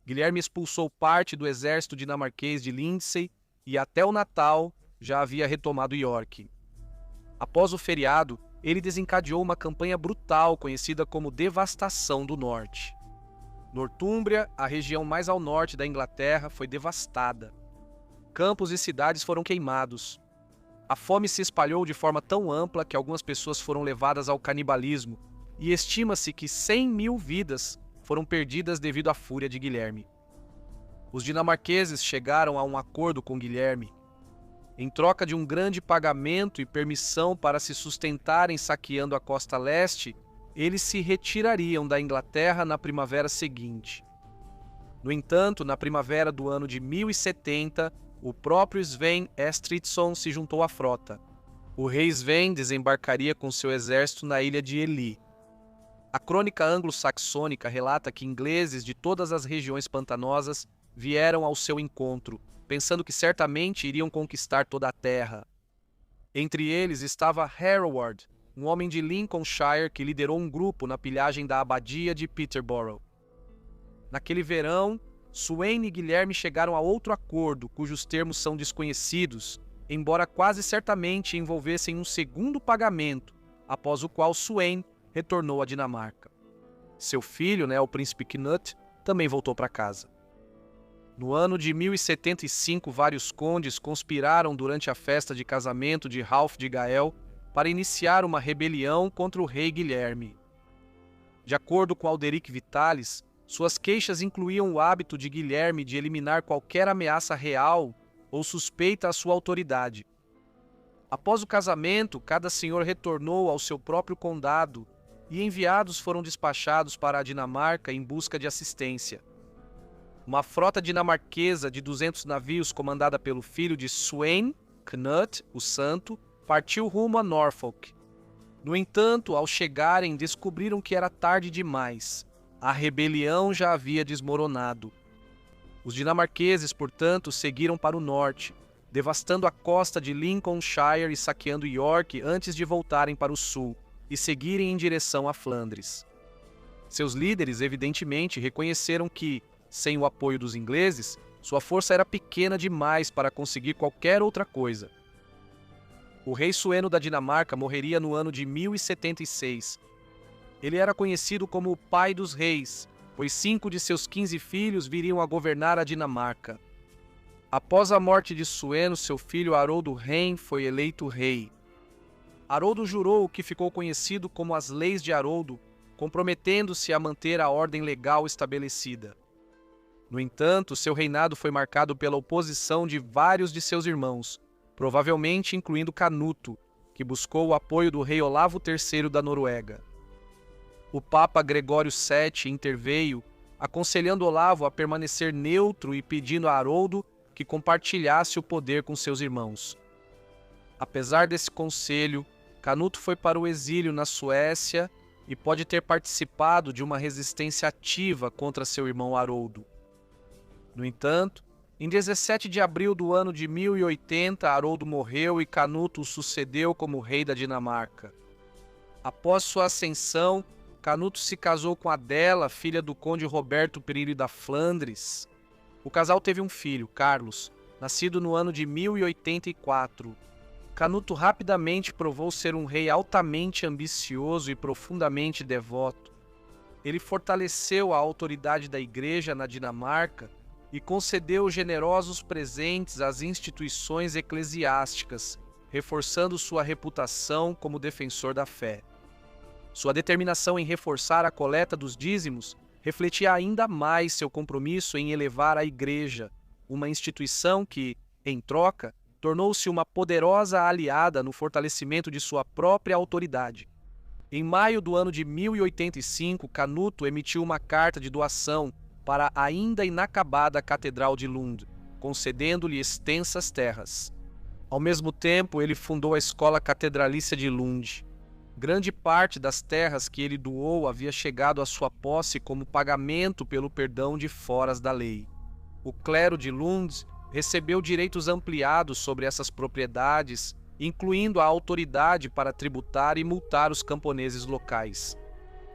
Guilherme expulsou parte do exército dinamarquês de Lindsey e até o Natal já havia retomado York. Após o feriado, ele desencadeou uma campanha brutal conhecida como Devastação do Norte. Nortúmbria, a região mais ao norte da Inglaterra, foi devastada. Campos e cidades foram queimados. A fome se espalhou de forma tão ampla que algumas pessoas foram levadas ao canibalismo, e estima-se que 100.000 vidas foram perdidas devido à fúria de Guilherme. Os dinamarqueses chegaram a um acordo com Guilherme. Em troca de um grande pagamento e permissão para se sustentarem saqueando a costa leste, eles se retirariam da Inglaterra na primavera seguinte. No entanto, na primavera do ano de 1070, o próprio Sven Estridsson se juntou à frota. O rei Sven desembarcaria com seu exército na ilha de Ely. A crônica anglo-saxônica relata que ingleses de todas as regiões pantanosas vieram ao seu encontro, pensando que certamente iriam conquistar toda a terra. Entre eles estava Hereward, um homem de Lincolnshire que liderou um grupo na pilhagem da abadia de Peterborough. Naquele verão, Sueno e Guilherme chegaram a outro acordo, cujos termos são desconhecidos, embora quase certamente envolvessem um segundo pagamento, após o qual Sueno retornou à Dinamarca. Seu filho, o príncipe Knut, também voltou para casa. No ano de 1075, vários condes conspiraram durante a festa de casamento de Ralph de Gael para iniciar uma rebelião contra o rei Guilherme. De acordo com Alderic Vitalis, suas queixas incluíam o hábito de Guilherme de eliminar qualquer ameaça real ou suspeita à sua autoridade. Após o casamento, cada senhor retornou ao seu próprio condado e enviados foram despachados para a Dinamarca em busca de assistência. Uma frota dinamarquesa de 200 navios comandada pelo filho de Sweyn, Knut, o Santo, partiu rumo a Norfolk. No entanto, ao chegarem, descobriram que era tarde demais. A rebelião já havia desmoronado. Os dinamarqueses, portanto, seguiram para o norte, devastando a costa de Lincolnshire e saqueando York antes de voltarem para o sul e seguirem em direção a Flandres. Seus líderes, evidentemente, reconheceram que, sem o apoio dos ingleses, Sua força era pequena demais para conseguir qualquer outra coisa. O rei Sueno da Dinamarca morreria no ano de 1076. Ele era conhecido como o pai dos reis, pois 5 de seus 15 filhos viriam a governar a Dinamarca. Após a morte de Sueno, seu filho Haroldo Rem foi eleito rei. Haroldo jurou o que ficou conhecido como as Leis de Haroldo, comprometendo-se a manter a ordem legal estabelecida. No entanto, seu reinado foi marcado pela oposição de vários de seus irmãos, provavelmente incluindo Canuto, que buscou o apoio do rei Olavo III da Noruega. O Papa Gregório VII interveio, aconselhando Olavo a permanecer neutro e pedindo a Haroldo que compartilhasse o poder com seus irmãos. Apesar desse conselho, Canuto foi para o exílio na Suécia e pode ter participado de uma resistência ativa contra seu irmão Haroldo. No entanto, em 17 de abril do ano de 1080, Haroldo morreu e Canuto o sucedeu como rei da Dinamarca. Após sua ascensão, Canuto se casou com Adela, filha do conde Roberto I da Flandres. O casal teve um filho, Carlos, nascido no ano de 1084. Canuto rapidamente provou ser um rei altamente ambicioso e profundamente devoto. Ele fortaleceu a autoridade da Igreja na Dinamarca e concedeu generosos presentes às instituições eclesiásticas, reforçando sua reputação como defensor da fé. Sua determinação em reforçar a coleta dos dízimos refletia ainda mais seu compromisso em elevar a Igreja, uma instituição que, em troca, tornou-se uma poderosa aliada no fortalecimento de sua própria autoridade. Em maio do ano de 1085, Canuto emitiu uma carta de doação para a ainda inacabada Catedral de Lund, concedendo-lhe extensas terras. Ao mesmo tempo, ele fundou a Escola Catedralícia de Lund. Grande parte das terras que ele doou havia chegado à sua posse como pagamento pelo perdão de foras da lei. O clero de Lund recebeu direitos ampliados sobre essas propriedades, incluindo a autoridade para tributar e multar os camponeses locais.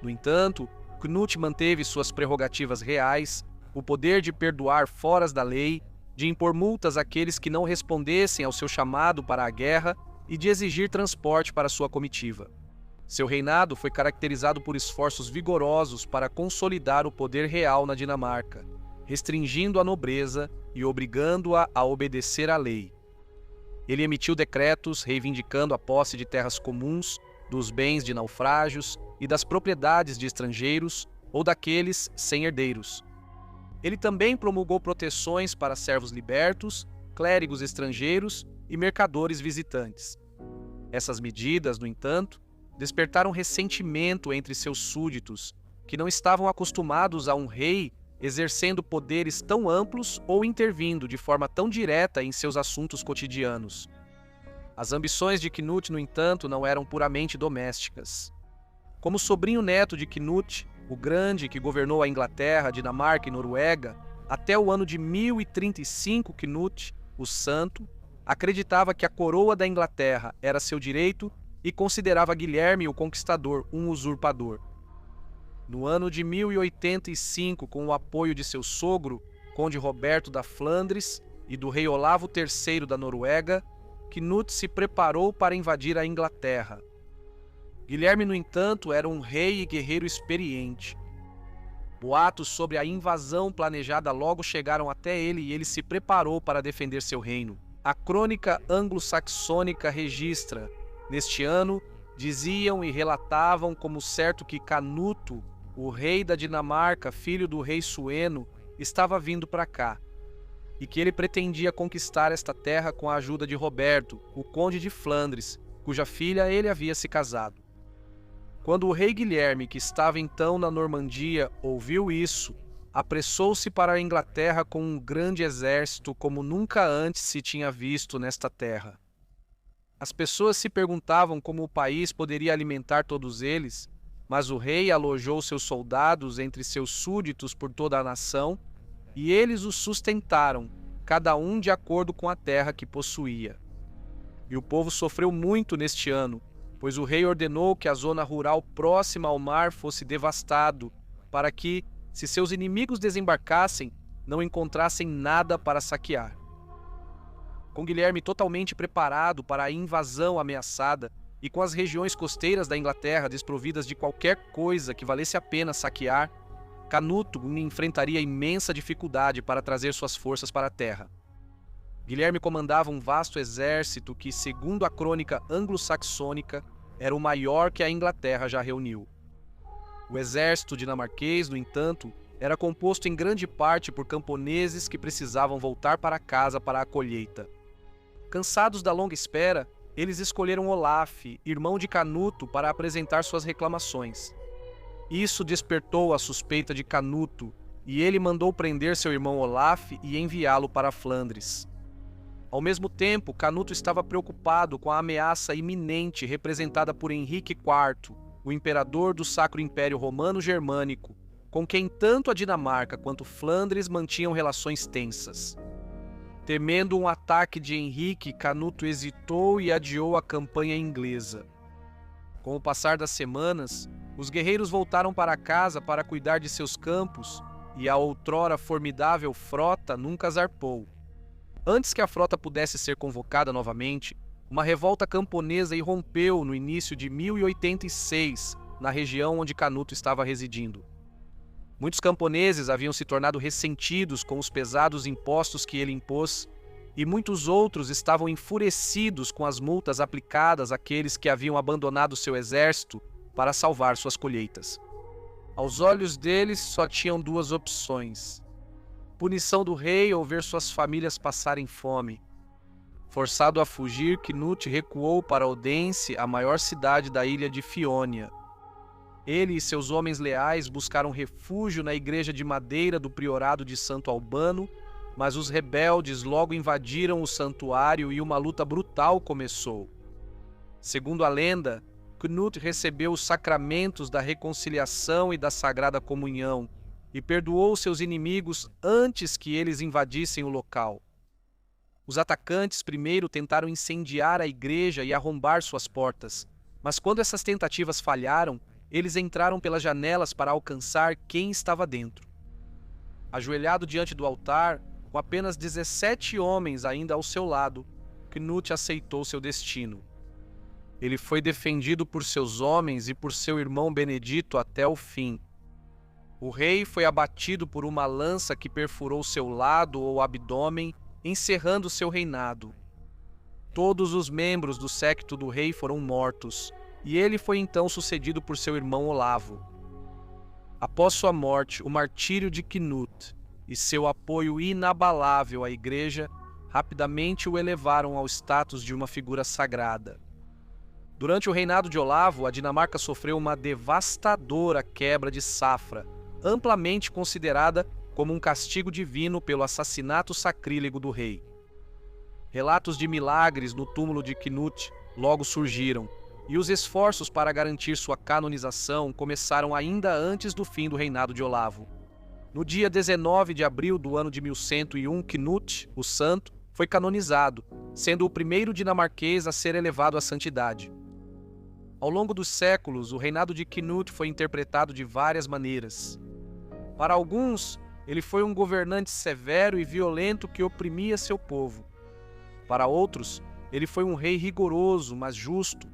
No entanto, Knut manteve suas prerrogativas reais, o poder de perdoar foras da lei, de impor multas àqueles que não respondessem ao seu chamado para a guerra e de exigir transporte para sua comitiva. Seu reinado foi caracterizado por esforços vigorosos para consolidar o poder real na Dinamarca, restringindo a nobreza e obrigando-a a obedecer à lei. Ele emitiu decretos reivindicando a posse de terras comuns, dos bens de naufrágios e das propriedades de estrangeiros ou daqueles sem herdeiros. Ele também promulgou proteções para servos libertos, clérigos estrangeiros e mercadores visitantes. Essas medidas, no entanto, despertaram ressentimento entre seus súditos, que não estavam acostumados a um rei exercendo poderes tão amplos ou intervindo de forma tão direta em seus assuntos cotidianos. As ambições de Knut, no entanto, não eram puramente domésticas. Como sobrinho neto de Knut, o Grande, que governou a Inglaterra, Dinamarca e Noruega, até o ano de 1035, Knut, o Santo, acreditava que a coroa da Inglaterra era seu direito e considerava Guilherme o Conquistador um usurpador. No ano de 1085, com o apoio de seu sogro, Conde Roberto da Flandres, e do rei Olavo III da Noruega, Knut se preparou para invadir a Inglaterra. Guilherme, no entanto, era um rei e guerreiro experiente. Boatos sobre a invasão planejada logo chegaram até ele e ele se preparou para defender seu reino. A crônica anglo-saxônica registra, neste ano, diziam e relatavam como certo que Canuto, o rei da Dinamarca, filho do rei Sueno, estava vindo para cá, e que ele pretendia conquistar esta terra com a ajuda de Roberto, o conde de Flandres, cuja filha ele havia se casado. Quando o rei Guilherme, que estava então na Normandia, ouviu isso, apressou-se para a Inglaterra com um grande exército como nunca antes se tinha visto nesta terra. As pessoas se perguntavam como o país poderia alimentar todos eles, mas o rei alojou seus soldados entre seus súditos por toda a nação, e eles os sustentaram, cada um de acordo com a terra que possuía. E o povo sofreu muito neste ano, pois o rei ordenou que a zona rural próxima ao mar fosse devastado, para que, se seus inimigos desembarcassem, não encontrassem nada para saquear. Com Guilherme totalmente preparado para a invasão ameaçada e com as regiões costeiras da Inglaterra desprovidas de qualquer coisa que valesse a pena saquear, Canuto enfrentaria imensa dificuldade para trazer suas forças para a terra. Guilherme comandava um vasto exército que, segundo a crônica anglo-saxônica, era o maior que a Inglaterra já reuniu. O exército dinamarquês, no entanto, era composto em grande parte por camponeses que precisavam voltar para casa para a colheita. Cansados da longa espera, eles escolheram Olaf, irmão de Canuto, para apresentar suas reclamações. Isso despertou a suspeita de Canuto, e ele mandou prender seu irmão Olaf e enviá-lo para Flandres. Ao mesmo tempo, Canuto estava preocupado com a ameaça iminente representada por Henrique IV, o imperador do Sacro Império Romano-Germânico, com quem tanto a Dinamarca quanto Flandres mantinham relações tensas. Temendo um ataque de Henrique, Canuto hesitou e adiou a campanha inglesa. Com o passar das semanas, os guerreiros voltaram para casa para cuidar de seus campos e a outrora formidável frota nunca zarpou. Antes que a frota pudesse ser convocada novamente, uma revolta camponesa irrompeu no início de 1086, na região onde Canuto estava residindo. Muitos camponeses haviam se tornado ressentidos com os pesados impostos que ele impôs, e muitos outros estavam enfurecidos com as multas aplicadas àqueles que haviam abandonado seu exército para salvar suas colheitas. Aos olhos deles só tinham duas opções: punição do rei ou ver suas famílias passarem fome. Forçado a fugir, Knut recuou para Odense, a maior cidade da ilha de Fiônia. Ele e seus homens leais buscaram refúgio na igreja de madeira do priorado de Santo Albano, mas os rebeldes logo invadiram o santuário e uma luta brutal começou. Segundo a lenda, Knut recebeu os sacramentos da reconciliação e da Sagrada Comunhão e perdoou seus inimigos antes que eles invadissem o local. Os atacantes primeiro tentaram incendiar a igreja e arrombar suas portas, mas quando essas tentativas falharam, eles entraram pelas janelas para alcançar quem estava dentro. Ajoelhado diante do altar, com apenas 17 homens ainda ao seu lado, Knut aceitou seu destino. Ele foi defendido por seus homens e por seu irmão Benedito até o fim. O rei foi abatido por uma lança que perfurou seu lado ou abdômen, encerrando seu reinado. Todos os membros do séquito do rei foram mortos, e ele foi então sucedido por seu irmão Olavo. Após sua morte, o martírio de Knut e seu apoio inabalável à igreja rapidamente o elevaram ao status de uma figura sagrada. Durante o reinado de Olavo, a Dinamarca sofreu uma devastadora quebra de safra, amplamente considerada como um castigo divino pelo assassinato sacrílego do rei. Relatos de milagres no túmulo de Knut logo surgiram, e os esforços para garantir sua canonização começaram ainda antes do fim do reinado de Olavo. No dia 19 de abril do ano de 1101, Knut, o Santo, foi canonizado, sendo o primeiro dinamarquês a ser elevado à santidade. Ao longo dos séculos, o reinado de Knut foi interpretado de várias maneiras. Para alguns, ele foi um governante severo e violento que oprimia seu povo. Para outros, ele foi um rei rigoroso, mas justo,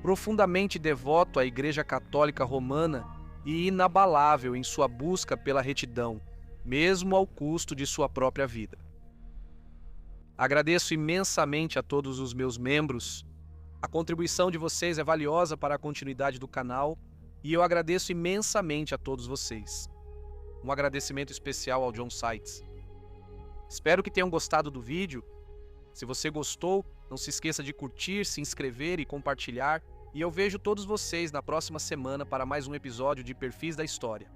profundamente devoto à Igreja Católica Romana e inabalável em sua busca pela retidão, mesmo ao custo de sua própria vida. Agradeço imensamente a todos os meus membros. A contribuição de vocês é valiosa para a continuidade do canal e eu agradeço imensamente a todos vocês. Um agradecimento especial ao John Sites. Espero que tenham gostado do vídeo. Se você gostou, não se esqueça de curtir, se inscrever e compartilhar. E eu vejo todos vocês na próxima semana para mais um episódio de Perfis da História.